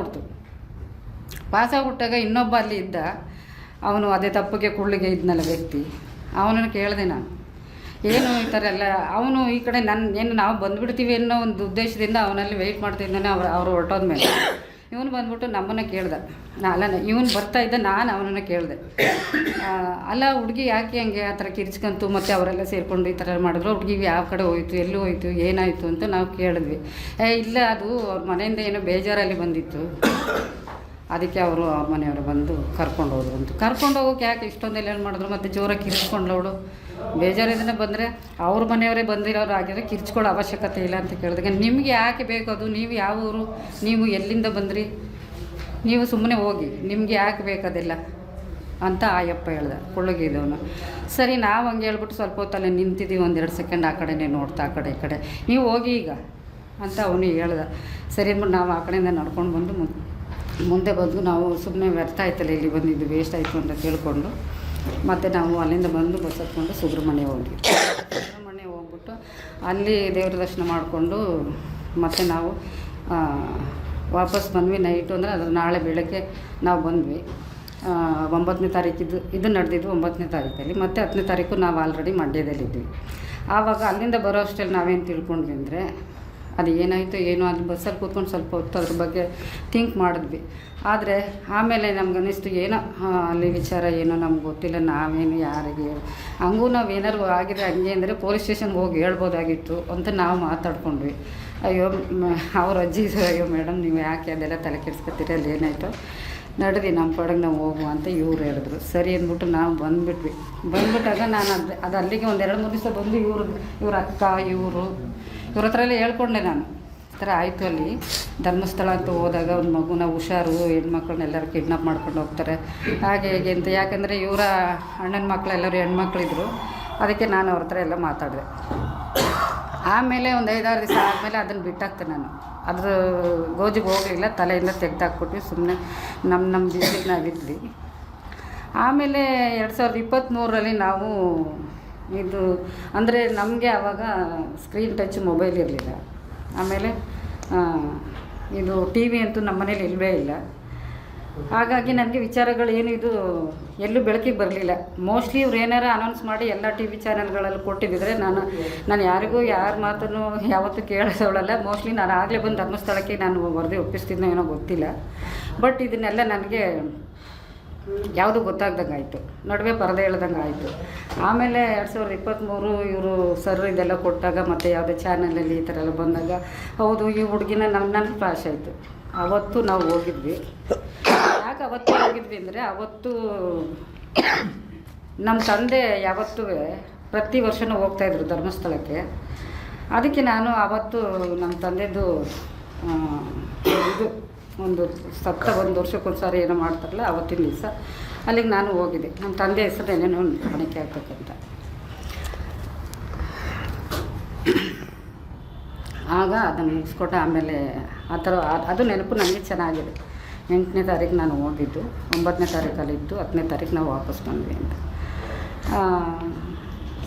ಪಾಸಾಗ್ಬಿಟ್ಟಾಗ ಇನ್ನೊಬ್ಬ ಅಲ್ಲಿ ಇದ್ದ, ಅವನು ಅದೇ ತಪ್ಪಿಗೆ ಕುಳ್ಳಿಗೆ ಇದ್ನಲ್ಲ ವ್ಯಕ್ತಿ, ಅವನನ್ನು ಕೇಳಿದೆ ನಾನು, ಏನು ಈ ಥರ ಎಲ್ಲ. ಅವನು ಈ ಕಡೆ ನಾವು ಬಂದುಬಿಡ್ತೀವಿ ಅನ್ನೋ ಒಂದು ಉದ್ದೇಶದಿಂದ ಅವನಲ್ಲಿ ವೆಯ್ಟ್ ಮಾಡ್ತಿದ್ದಾನೆ. ಅವ್ರು ಹೊರಟೋದ್ಮೇಲೆ ಇವನು ಬಂದ್ಬಿಟ್ಟು ನಮ್ಮನ್ನು ಕೇಳ್ದೆ. ಅಲ್ಲ, ಇವನು ಬರ್ತಾ ಇದ್ದ, ನಾನು ಅವನನ್ನು ಕೇಳಿದೆ, ಅಲ್ಲ ಹುಡುಗಿ ಯಾಕೆ ಹಂಗೆ ಆ ಥರ ಕಿರ್ಚ್ಕೊಂತು, ಮತ್ತು ಅವರೆಲ್ಲ ಸೇರಿಕೊಂಡು ಈ ಥರ ಮಾಡಿದ್ರು, ಹುಡುಗಿ ಯಾವ ಕಡೆ ಹೋಯ್ತು, ಎಲ್ಲಿ ಹೋಯ್ತು, ಏನಾಯಿತು ಅಂತ ನಾವು ಕೇಳಿದ್ವಿ. ಇಲ್ಲ, ಅದು ಅವ್ರ ಮನೆಯಿಂದ ಏನೋ ಬೇಜಾರಲ್ಲಿ ಬಂದಿತ್ತು, ಅದಕ್ಕೆ ಅವರು ಅವ್ರ ಮನೆಯವರು ಬಂದು ಕರ್ಕೊಂಡು ಹೋದ್ರು ಅಂತ. ಕರ್ಕೊಂಡು ಹೋಗೋಕೆ ಯಾಕೆ ಇಷ್ಟೊಂದೆಲ್ಲ ಏನು ಮಾಡಿದ್ರು, ಮತ್ತು ಜೋರಾಗಿ ಕಿರ್ಚ್ಕೊಂಡ್ಲವಳು. ಬೇಜಾರಿಂದ ಬಂದರೆ ಅವ್ರ ಮನೆಯವರೇ ಬಂದಿರೋರು ಆಗಿದ್ರೆ ಕಿರ್ಚ್ಕೊಳ್ಳೋ ಅವಶ್ಯಕತೆ ಇಲ್ಲ ಅಂತ ಕೇಳಿದಾಗ, ನಿಮಗೆ ಯಾಕೆ ಬೇಕು ಅದು, ನೀವು ಯಾವ ಊರು, ನೀವು ಎಲ್ಲಿಂದ ಬಂದ್ರಿ, ನೀವು ಸುಮ್ಮನೆ ಹೋಗಿ, ನಿಮಗೆ ಯಾಕೆ ಬೇಕದೆಲ್ಲ ಅಂತ ಆಯಪ್ಪ ಹೇಳ್ದೆ, ಕುಳ್ಳಗಿದ್ದವನು. ಸರಿ, ನಾವು ಹಂಗೆ ಹೇಳ್ಬಿಟ್ಟು ಸ್ವಲ್ಪ ಹೊತ್ತಲ್ಲೇ ನಿಂತಿದ್ದೀವಿ, 1-2 ಸೆಕೆಂಡ್ ಆ ಕಡೆನೇ ನೋಡ್ತಾ, ಆ ಕಡೆ ಈ ಕಡೆ, ನೀವು ಹೋಗಿ ಈಗ ಅಂತ ಅವನು ಹೇಳ್ದೆ. ಸರಿ ಅಂದ್ಬಿಟ್ಟು ನಾವು ಆ ಕಡೆಯಿಂದ ನಡ್ಕೊಂಡು ಬಂದು ಮುಂದೆ ಬಂದು, ನಾವು ಸುಮ್ಮನೆ ವ್ಯರ್ಥ ಆಯ್ತಲ್ಲ ಇಲ್ಲಿ ಬಂದಿದ್ದು, ವೇಸ್ಟ್ ಆಯಿತು ಅಂತ ಕೇಳಿಕೊಂಡು ಮತ್ತು ನಾವು ಅಲ್ಲಿಂದ ಬಂದು ಬಸ್ ಹತ್ಕೊಂಡು ಸುಬ್ರಹ್ಮಣ್ಯ ಹೋದ್ವಿ. ಸುಬ್ರಹ್ಮಣ್ಯ ಹೋಗ್ಬಿಟ್ಟು ಅಲ್ಲಿ ದೇವ್ರ ದರ್ಶನ ಮಾಡಿಕೊಂಡು ಮತ್ತು ನಾವು ವಾಪಸ್ ಬಂದ್ವಿ. ನೈಟು ಅಂದರೆ ಅದ್ರ ನಾಳೆ ಬೆಳಗ್ಗೆ ನಾವು ಬಂದ್ವಿ. 9ನೇ ತಾರೀಕಿದ್ದು ಇದು ನಡೆದಿದ್ದು 9ನೇ ತಾರೀಕಲ್ಲಿ, ಮತ್ತು 10ನೇ ತಾರೀಕು ನಾವು ಆಲ್ರೆಡಿ ಮಂಡ್ಯದಲ್ಲಿದ್ವಿ. ಆವಾಗ ಅಲ್ಲಿಂದ ಬರೋ ಅಷ್ಟರಲ್ಲಿ ನಾವೇನು ತಿಳ್ಕೊಂಡ್ವಿ ಅಂದರೆ, ಅದು ಏನಾಯಿತು ಏನೋ, ಅಲ್ಲಿ ಬಸ್ಸಲ್ಲಿ ಕೂತ್ಕೊಂಡು ಸ್ವಲ್ಪ ಹೊತ್ತು ಅದ್ರ ಬಗ್ಗೆ ಥಿಂಕ್ ಮಾಡಿದ್ವಿ. ಆದರೆ ಆಮೇಲೆ ನಮ್ಗೆ ಅನ್ನಿಸ್ತು, ಏನೋ ಅಲ್ಲಿ ವಿಚಾರ ಏನೋ ನಮ್ಗೆ ಗೊತ್ತಿಲ್ಲ, ನಾವೇನು ಯಾರಿಗೆ ಹಂಗೂ ನಾವು ಏನಾರು ಆಗಿದೆ ಹಂಗೆ ಅಂದರೆ ಪೊಲೀಸ್ ಸ್ಟೇಷನ್ಗೆ ಹೋಗಿ ಹೇಳ್ಬೋದಾಗಿತ್ತು ಅಂತ ನಾವು ಮಾತಾಡ್ಕೊಂಡ್ವಿ. ಅಯ್ಯೋ ಅವ್ರ ಅಜ್ಜಿ, ಅಯ್ಯೋ ಮೇಡಮ್ ನೀವು ಯಾಕೆ ಅದೆಲ್ಲ ತಲೆ ಕೆಡಿಸ್ಕೊತೀರಿ, ಅಲ್ಲಿ ಏನಾಯಿತು ನಡ್ರಿ ನಮ್ಮ ಕಡೆಗೆ ನಾವು ಹೋಗುವ ಅಂತ ಇವ್ರು ಹೇಳಿದ್ರು. ಸರಿ ಅಂದ್ಬಿಟ್ಟು ನಾವು ಬಂದ್ಬಿಟ್ಟಾಗ ನಾನು ಅದು ಅಲ್ಲಿಗೆ 1-2-3 ದಿವಸ ಬಂದು ಇವ್ರ ಅಕ್ಕ ಇವ್ರ ಹತ್ರ ಎಲ್ಲ ಹೇಳ್ಕೊಂಡೆ ನಾನು, ಈ ಥರ ಆಯಿತು ಅಲ್ಲಿ ಧರ್ಮಸ್ಥಳ ಅಂತ ಹೋದಾಗ ಒಂದು ಮಗುನ ಹುಷಾರು, ಹೆಣ್ಮಕ್ಳನ್ನೆಲ್ಲರೂ ಕಿಡ್ನಾಪ್ ಮಾಡ್ಕೊಂಡು ಹೋಗ್ತಾರೆ ಹಾಗೆ ಹೇಗೆ ಅಂತ. ಯಾಕಂದರೆ ಇವರ ಅಣ್ಣನ ಮಕ್ಕಳೆಲ್ಲರೂ ಹೆಣ್ಮಕ್ಳಿದ್ರು, ಅದಕ್ಕೆ ನಾನು ಅವ್ರ ಹತ್ರ ಎಲ್ಲ ಮಾತಾಡಿದೆ. ಆಮೇಲೆ ಒಂದು 5-6 ದಿವಸ ಆದಮೇಲೆ ಅದನ್ನು ಬಿಟ್ಟಾಕ್ತೆ ನಾನು, ಅದ್ರ ಗೋಜಿಗೆ ಹೋಗಲಿಲ್ಲ, ತಲೆಯಿಂದ ತೆಗೆದಾಕ್ಬಿಟ್ವಿ, ಸುಮ್ಮನೆ ನಮ್ಮ ದಿವ್ಯಕ್ಕೆ ನಾವಿದ್ವಿ. ಆಮೇಲೆ 2023ರಲ್ಲಿ ನಾವು ಇದು ಅಂದರೆ ನಮಗೆ ಆವಾಗ ಸ್ಕ್ರೀನ್ ಟಚ್ ಮೊಬೈಲ್ ಇರಲಿಲ್ಲ. ಆಮೇಲೆ ಇದು ಟಿ ವಿ ಅಂತೂ ನಮ್ಮ ಮನೇಲಿ ಇಲ್ಲವೇ ಇಲ್ಲ. ಹಾಗಾಗಿ ನನಗೆ ವಿಚಾರಗಳೇನು ಇದು ಎಲ್ಲೂ ಬೆಳಕಿಗೆ ಬರಲಿಲ್ಲ. ಮೋಸ್ಟ್ಲಿ ಇವ್ರು ಏನಾರು ಅನೌನ್ಸ್ ಮಾಡಿ ಎಲ್ಲ ಟಿ ವಿ ಚಾನಲ್ಗಳಲ್ಲಿ ಕೊಟ್ಟಿದ್ದರೆ ನಾನು ಯಾರಿಗೂ ಯಾರ ಮಾತನ್ನು ಯಾವತ್ತೂ ಕೇಳಿಸೋಳಲ್ಲ. ಮೋಸ್ಟ್ಲಿ ನಾನು ಆಗಲೇ ಬಂದು ಧರ್ಮಸ್ಥಳಕ್ಕೆ ನಾನು ವರದಿ ಒಪ್ಪಿಸ್ತಿದ್ನೋ ಏನೋ ಗೊತ್ತಿಲ್ಲ. ಬಟ್ ಇದನ್ನೆಲ್ಲ ನನಗೆ ಯಾವುದೂ ಗೊತ್ತಾಗ್ದಂಗೆ ಆಯಿತು, ನಡುವೆ ಪರದೆ ಹೇಳ್ದಂಗೆ ಆಯಿತು. ಆಮೇಲೆ 2023 ಇವರು ಸರ್ ಇದೆಲ್ಲ ಕೊಟ್ಟಾಗ, ಮತ್ತು ಯಾವುದೇ ಚಾನಲಲ್ಲಿ ಈ ಥರ ಎಲ್ಲ ಬಂದಾಗ, ಹೌದು ಈ ಹುಡುಗಿನ ನನಗೆ ಫ್ಲಾಶ್ ಆಯಿತು. ಅವತ್ತು ನಾವು ಹೋಗಿದ್ವಿ. ಯಾಕೆ ಅವತ್ತು ಹೋಗಿದ್ವಿ ಅಂದರೆ, ಅವತ್ತು ನಮ್ಮ ತಂದೆ ಯಾವತ್ತೂ ಪ್ರತಿ ವರ್ಷವೂ ಹೋಗ್ತಾಯಿದ್ರು ಧರ್ಮಸ್ಥಳಕ್ಕೆ. ಅದಕ್ಕೆ ನಾನು ಅವತ್ತು ನಮ್ಮ ತಂದೆದು ಇದು ಒಂದು ಸತ್ತ 1 ವರ್ಷಕ್ಕೊಂದು ಸಾರಿ ಏನೋ ಮಾಡ್ತಾರಲ್ಲ, ಅವತ್ತಿನ ದಿವಸ ಅಲ್ಲಿಗೆ ನಾನು ಹೋಗಿದ್ದೆ. ನಮ್ಮ ತಂದೆ ಹೆಸರು ಏನೇನೋ ಕಾಣಿಕೆ ಆಗ್ಬೇಕಂತ. ಆಗ ಅದನ್ನು ಮುಗಿಸ್ಕೊಟ್ಟು ಆಮೇಲೆ ಆ ಥರ ಅದು ನೆನಪು ನನಗೆ ಚೆನ್ನಾಗಿದೆ. 8ನೇ ತಾರೀಕು ನಾನು ಹೋಗಿದ್ದು, 9ನೇ ತಾರೀಕಲ್ಲಿದ್ದು, 10ನೇ ತಾರೀಕು ನಾವು ವಾಪಸ್ ಬಂದ್ವಿ ಅಂತ.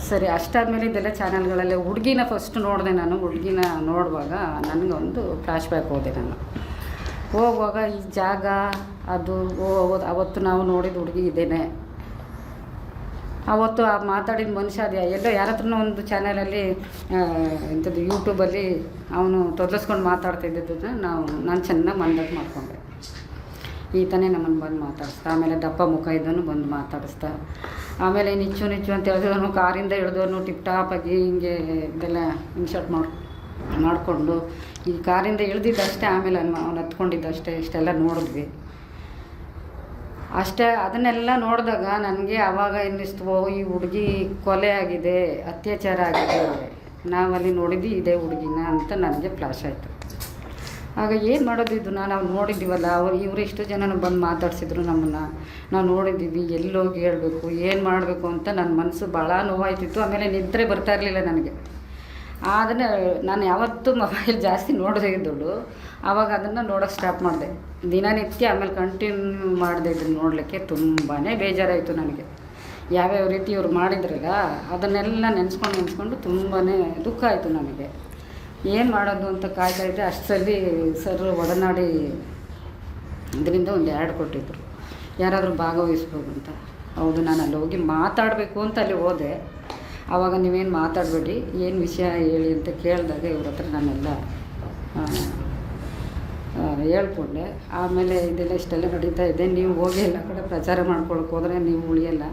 ಸರಿ, ಅಷ್ಟಾದಮೇಲೆ ಇದೆಲ್ಲ ಚಾನಲ್ಗಳಲ್ಲೇ ಹುಡುಗಿನ ಫಸ್ಟ್ ನೋಡಿದೆ ನಾನು. ಹುಡುಗಿನ ನೋಡುವಾಗ ನನಗೊಂದು ಫ್ಲ್ಯಾಶ್ ಬ್ಯಾಕ್ ಹೋದೆ. ನಾನು ಹೋಗುವಾಗ ಈ ಜಾಗ ಅದು ಅವತ್ತು ನಾವು ನೋಡಿದ ಹುಡುಗಿ ಇದೇನೆ, ಅವತ್ತು ಆ ಮಾತಾಡಿದ ಮನುಷ್ಯ ಅದು ಎಲ್ಲೋ ಯಾರ ಹತ್ರನೂ ಒಂದು ಚಾನಲಲ್ಲಿ ಇಂಥದ್ದು ಯೂಟ್ಯೂಬಲ್ಲಿ ಅವನು ತೊದಲಿಸ್ಕೊಂಡು ಮಾತಾಡ್ತಿದ್ದದನ್ನ ನಾನು ಚೆನ್ನಾಗಿ ಮಂದಕ್ಕೆ ಮಾಡಿಕೊಂಡೆ. ಈತನೇ ನಮ್ಮನ್ನು ಬಂದು ಮಾತಾಡಿಸ್ತಾ, ಆಮೇಲೆ ದಪ್ಪ ಮುಖ ಇದ್ದವನು ಬಂದು ಮಾತಾಡಿಸ್ತಾ, ಆಮೇಲೆ ನಿಚ್ಚು ಅಂತ ಹೇಳಿದವನು ಕಾರಿಂದ ಇಳಿದವನು ಟಿಪ್ ಟಾಪಾಗಿ ಹಿಂಗೆ ಇದೆಲ್ಲ ಇನ್ಶರ್ಟ್ ಮಾಡಿಕೊಂಡು ಈ ಕಾರಿಂದ ಇಳಿದಿದ್ದಷ್ಟೇ. ಆಮೇಲೆ ಅವ್ನು ಹತ್ಕೊಂಡಿದ್ದಷ್ಟೇ. ಇಷ್ಟೆಲ್ಲ ನೋಡಿದ್ವಿ ಅಷ್ಟೇ. ಅದನ್ನೆಲ್ಲ ನೋಡಿದಾಗ ನನಗೆ ಆವಾಗ ಅನ್ನಿಸ್ತು, ಈ ಹುಡುಗಿ ಕೊಲೆ ಆಗಿದೆ, ಅತ್ಯಾಚಾರ ಆಗಿದೆ, ನಾವಲ್ಲಿ ನೋಡಿದ್ವಿ ಇದೇ ಹುಡುಗಿನ ಅಂತ ನನಗೆ ಫ್ಲಾಶ್ ಆಯಿತು. ಆಗ ಏನು ಮಾಡೋದು ಇದು, ನಾವು ನೋಡಿದ್ದೀವಲ್ಲ, ಇವರು ಇಷ್ಟು ಜನ ಬಂದು ಮಾತಾಡ್ಸಿದ್ರು ನಮ್ಮನ್ನು, ನಾವು ನೋಡಿದ್ದೀವಿ, ಎಲ್ಲೋಗಿ ಹೇಳಬೇಕು, ಏನು ಮಾಡಬೇಕು ಅಂತ ನನ್ನ ಮನಸ್ಸು ಭಾಳ ನೋವಾಯ್ತಿತ್ತು. ಆಮೇಲೆ ನಿದ್ರೆ ಬರ್ತಾ ಇರಲಿಲ್ಲ ನನಗೆ. ಅದನ್ನು ನಾನು ಯಾವತ್ತೂ ಮೊಬೈಲ್ ಜಾಸ್ತಿ ನೋಡದೇ ಇದ್ದಳು, ಆವಾಗ ಅದನ್ನು ನೋಡೋಕ್ಕೆ ಸ್ಟಾಪ್ ಮಾಡಿದೆ ದಿನನಿತ್ಯ. ಆಮೇಲೆ ಕಂಟಿನ್ಯೂ ಮಾಡಿದೆ ಇದನ್ನು ನೋಡಲಿಕ್ಕೆ. ತುಂಬಾ ಬೇಜಾರಾಯಿತು ನನಗೆ. ಯಾವ್ಯಾವ ರೀತಿ ಇವ್ರು ಮಾಡಿದ್ರಲ್ಲ ಅದನ್ನೆಲ್ಲ ನೆನೆಸ್ಕೊಂಡು ತುಂಬಾ ದುಃಖ ಆಯಿತು ನನಗೆ. ಏನು ಮಾಡೋದು ಅಂತ ಕಾಯ್ತಾಯಿದ್ದೆ. ಅಷ್ಟರಲ್ಲಿ ಸರ್ ಒಡನಾಡಿ ಇದರಿಂದ ಒಂದು ಆ್ಯಡ್ ಕೊಟ್ಟಿದ್ದರು, ಯಾರಾದರೂ ಭಾಗವಹಿಸ್ಬೋದು ಅಂತ. ಹೌದು, ನಾನು ಅಲ್ಲಿ ಹೋಗಿ ಮಾತಾಡಬೇಕು ಅಂತ ಅಲ್ಲಿ ಹೋದೆ. ಆವಾಗ ನೀವೇನು ಮಾತಾಡಬೇಡಿ, ಏನು ವಿಷಯ ಹೇಳಿ ಅಂತ ಕೇಳಿದಾಗ ಇವ್ರ ಹತ್ರ ನಾನೆಲ್ಲ ಹೇಳ್ಕೊಂಡೆ. ಆಮೇಲೆ ಇದೆಲ್ಲ ಇಷ್ಟೆಲ್ಲ ನಡೀತಾ ಇದೆ, ನೀವು ಹೋಗಿ ಎಲ್ಲ ಕಡೆ ಪ್ರಚಾರ ಮಾಡ್ಕೊಳಕ್ಕೆ ಹೋದರೆ ನೀವು ಉಳಿಯಲ್ಲ,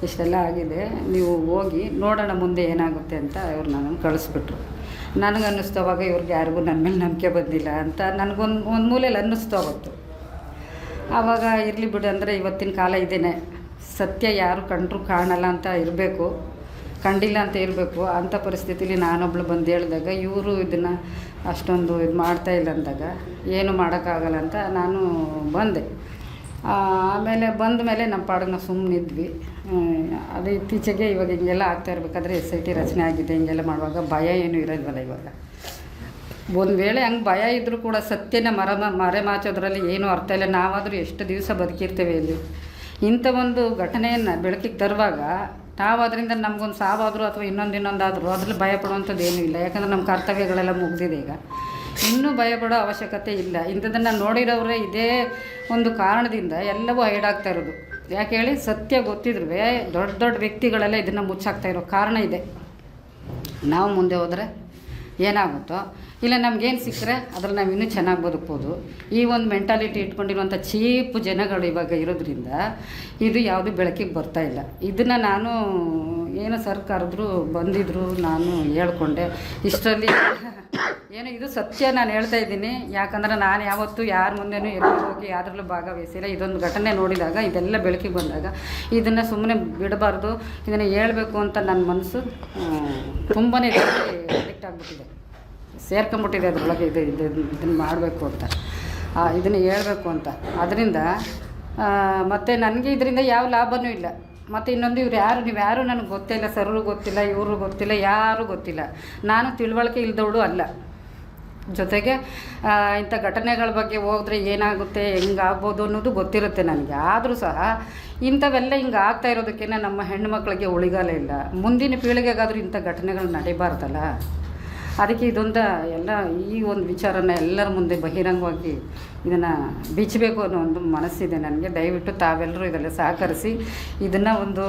ಇಷ್ಟೆಲ್ಲ ಆಗಿದೆ, ನೀವು ಹೋಗಿ ನೋಡೋಣ ಮುಂದೆ ಏನಾಗುತ್ತೆ ಅಂತ ಇವ್ರು ನನ್ನನ್ನು ಕಳಿಸ್ಬಿಟ್ರು. ನನಗನ್ನಿಸ್ತು ಅವಾಗ ಇವ್ರಿಗೆ ಯಾರಿಗೂ ನನ್ನ ಮೇಲೆ ನಂಬಿಕೆ ಬಂದಿಲ್ಲ ಅಂತ ಒಂದು ಮೂಲೆಯಲ್ಲಿ ಅನ್ನಿಸ್ತು ಅವತ್ತು. ಆವಾಗ ಇರಲಿ ಬಿಡು ಅಂದರೆ ಇವತ್ತಿನ ಕಾಲ ಇದೇನೆ, ಸತ್ಯ ಯಾರು ಕಂಡ್ರೂ ಕಾಣಲ್ಲ ಅಂತ ಇರಬೇಕು, ಕಂಡಿಲ್ಲ ಅಂತ ಇರಬೇಕು. ಅಂಥ ಪರಿಸ್ಥಿತಿಲಿ ನಾನೊಬ್ಳು ಬಂದು ಹೇಳಿದಾಗ ಇವರು ಇದನ್ನು ಅಷ್ಟೊಂದು ಇದು ಮಾಡ್ತಾಯಿಲ್ಲ ಅಂದಾಗ ಏನು ಮಾಡೋಕ್ಕಾಗಲ್ಲ ಅಂತ ನಾನು ಬಂದೆ. ಆಮೇಲೆ ಬಂದ ಮೇಲೆ ನಮ್ಮ ಪಾಡಿಗೆ ನಾವು ಸುಮ್ಮನಿದ್ವಿ. ಅದು ಇತ್ತೀಚೆಗೆ ಇವಾಗ ಹಿಂಗೆಲ್ಲ ಆಗ್ತಾ ಇರಬೇಕಾದ್ರೆ SIT ರಚನೆ ಆಗಿದೆ, ಹಿಂಗೆಲ್ಲ ಮಾಡುವಾಗ ಭಯ ಏನೂ ಇರೋಲ್ವಲ್ಲ. ಇವಾಗ ಒಂದು ವೇಳೆ ಹಂಗೆ ಭಯ ಇದ್ದರೂ ಕೂಡ ಸತ್ಯನ ಮರೆಮಾಚೋದ್ರಲ್ಲಿ ಏನೂ ಅರ್ಥ ಇಲ್ಲ. ನಾವಾದರೂ ಎಷ್ಟು ದಿವಸ ಬದುಕಿರ್ತೇವೆ ಇಲ್ಲಿ. ಇಂಥ ಒಂದು ಘಟನೆಯನ್ನು ಬೆಳಕಿಗೆ ತರುವಾಗ ನಾವು ಅದರಿಂದ ನಮಗೊಂದು ಸಾವಾದರೂ ಅಥವಾ ಇನ್ನೊಂದಾದರೂ ಅದ್ರಲ್ಲಿ ಭಯ ಪಡುವಂಥದ್ದು ಏನೂ ಇಲ್ಲ. ಯಾಕಂದರೆ ನಮ್ಮ ಕರ್ತವ್ಯಗಳೆಲ್ಲ ಮುಗಿದಿದೆ. ಈಗ ಇನ್ನೂ ಭಯಪಡೋ ಅವಶ್ಯಕತೆ ಇಲ್ಲ. ಇಂಥದ್ದನ್ನು ನೋಡಿರೋರೇ ಇದೇ ಒಂದು ಕಾರಣದಿಂದ ಎಲ್ಲವೂ ಹೈಡಾಗ್ತಾ ಇರೋದು. ಯಾಕೆ ಹೇಳಿ, ಸತ್ಯ ಗೊತ್ತಿದ್ರೂ ದೊಡ್ಡ ದೊಡ್ಡ ವ್ಯಕ್ತಿಗಳೆಲ್ಲ ಇದನ್ನು ಮುಚ್ಚಾಕ್ತಾ ಇರೋ ಕಾರಣ ಇದೆ. ನಾವು ಮುಂದೆ ಹೋದರೆ ಏನಾಗುತ್ತೋ, ಇಲ್ಲ ನಮಗೇನು ಸಿಕ್ಕರೆ ಅದ್ರಲ್ಲಿ ನಾವು ಇನ್ನೂ ಚೆನ್ನಾಗಿ ಬದುಕ್ಬೋದು. ಈ ಒಂದು ಮೆಂಟಾಲಿಟಿ ಇಟ್ಕೊಂಡಿರುವಂಥ ಚೀಪ್ ಜನಗಳು ಇವಾಗ ಇರೋದ್ರಿಂದ ಇದು ಯಾವುದು ಬೆಳಕಿಗೆ ಬರ್ತಾಯಿಲ್ಲ. ಇದನ್ನು ನಾನು ಏನೋ ಸರ್ಕಾರದ್ರು ಬಂದಿದ್ದರು, ನಾನು ಹೇಳ್ಕೊಂಡೆ. ಇಷ್ಟರಲ್ಲಿ ಏನೋ ಇದು ಸತ್ಯ ನಾನು ಹೇಳ್ತಾ ಇದ್ದೀನಿ. ಯಾಕಂದರೆ ನಾನು ಯಾವತ್ತೂ ಯಾರ ಮುಂದೆನೂ ಎಲ್ಲಿ ಹೋಗಿ ಯಾರಲ್ಲೂ ಭಾಗವಹಿಸಿಲ್ಲ. ಇದೊಂದು ಘಟನೆ ನೋಡಿದಾಗ, ಇದೆಲ್ಲ ಬೆಳಕಿಗೆ ಬಂದಾಗ ಇದನ್ನು ಸುಮ್ಮನೆ ಬಿಡಬಾರ್ದು, ಇದನ್ನು ಹೇಳಬೇಕು ಅಂತ ನನ್ನ ಮನಸ್ಸು ತುಂಬಾ ಅಡಿಕ್ಟ್ ಆಗಿಬಿಟ್ಟಿದೆ, ಸೇರ್ಕೊಂಬಿಟ್ಟಿದೆ ಅದರೊಳಗೆ. ಇದನ್ನು ಮಾಡಬೇಕು ಅಂತ, ಇದನ್ನು ಹೇಳಬೇಕು ಅಂತ. ಅದರಿಂದ ಮತ್ತು ನನಗೆ ಇದರಿಂದ ಯಾವ ಲಾಭವೂ ಇಲ್ಲ. ಮತ್ತು ಇನ್ನೊಂದು ನೀವು ಯಾರು ನನಗೆ ಗೊತ್ತಿಲ್ಲ, ಸರ್ರು ಗೊತ್ತಿಲ್ಲ, ಇವರು ಗೊತ್ತಿಲ್ಲ, ಯಾರೂ ಗೊತ್ತಿಲ್ಲ. ನಾನು ತಿಳುವಳಿಕೆ ಇಲ್ದವಳು ಅಲ್ಲ. ಜೊತೆಗೆ ಇಂಥ ಘಟನೆಗಳ ಬಗ್ಗೆ ಹೋದರೆ ಏನಾಗುತ್ತೆ, ಹೆಂಗಾಗ್ಬೋದು ಅನ್ನೋದು ಗೊತ್ತಿರುತ್ತೆ ನನಗೆ. ಆದರೂ ಸಹ ಇಂಥವೆಲ್ಲ ಹಿಂಗೆ ಆಗ್ತಾ ಇರೋದಕ್ಕೆ ನಮ್ಮ ಹೆಣ್ಣುಮಕ್ಕಳಿಗೆ ಉಳಿಗಾಲ ಇಲ್ಲ. ಮುಂದಿನ ಪೀಳಿಗೆಗಾದರೂ ಇಂಥ ಘಟನೆಗಳು ನಡೀಬಾರ್ದಲ್ಲ. ಅದಕ್ಕೆ ಇದೊಂದು ಎಲ್ಲ ಈ ಒಂದು ವಿಚಾರನ ಎಲ್ಲರ ಮುಂದೆ ಬಹಿರಂಗವಾಗಿ ಇದನ್ನು ಬಿಚ್ಚಬೇಕು ಅನ್ನೋ ಒಂದು ಮನಸ್ಸಿದೆ ನನಗೆ. ದಯವಿಟ್ಟು ತಾವೆಲ್ಲರೂ ಇದೆಲ್ಲ ಸಹಕರಿಸಿ ಇದನ್ನು ಒಂದು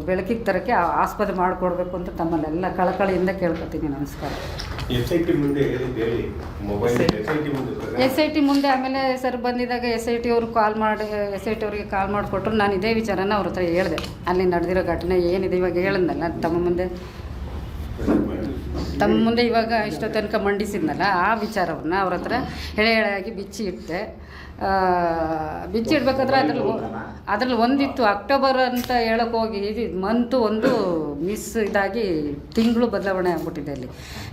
ಬೆಳಕಿಗೆ ತರೋಕ್ಕೆ ಆಸ್ಪದ ಮಾಡಿಕೊಡ್ಬೇಕು ಅಂತ ತಮ್ಮಲ್ಲೆಲ್ಲ ಕಳಕಳಿಯಿಂದ ಕೇಳ್ಕೊತೀನಿ. ನಮಸ್ಕಾರ. SIT ಮುಂದೆ ಆಮೇಲೆ ಸರ್ ಬಂದಿದ್ದಾಗ SIT ಅವರು SIT ಅವರಿಗೆ ಕಾಲ್ ಮಾಡಿಕೊಟ್ರು. ನಾನು ಇದೇ ವಿಚಾರನ ಅವ್ರ ಹತ್ರ ಹೇಳಿದೆ, ಅಲ್ಲಿ ನಡೆದಿರೋ ಘಟನೆ ಏನಿದೆ ಇವಾಗ ಹೇಳಿದ್ನಲ್ಲ ತಮ್ಮ ಮುಂದೆ ಇವಾಗ ಇಷ್ಟೋ ತನಕ ಮಂಡಿಸಿದ್ನಲ್ಲ, ಆ ವಿಚಾರವನ್ನು ಅವ್ರ ಹತ್ರ ಎಳೆಯಾಗಿ ಬಿಚ್ಚಿ ಇಡಬೇಕಾದ್ರೆ ಅದ್ರಲ್ಲಿ ಒಂದಿತ್ತು ಅಕ್ಟೋಬರ್ ಅಂತ ಹೇಳೋಕ್ಕೆ ಹೋಗಿ ಮಂತು ಒಂದು ಇದಾಗಿ ತಿಂಗಳು ಬದಲಾವಣೆ ಆಗ್ಬಿಟ್ಟಿದೆ. ಅಲ್ಲಿ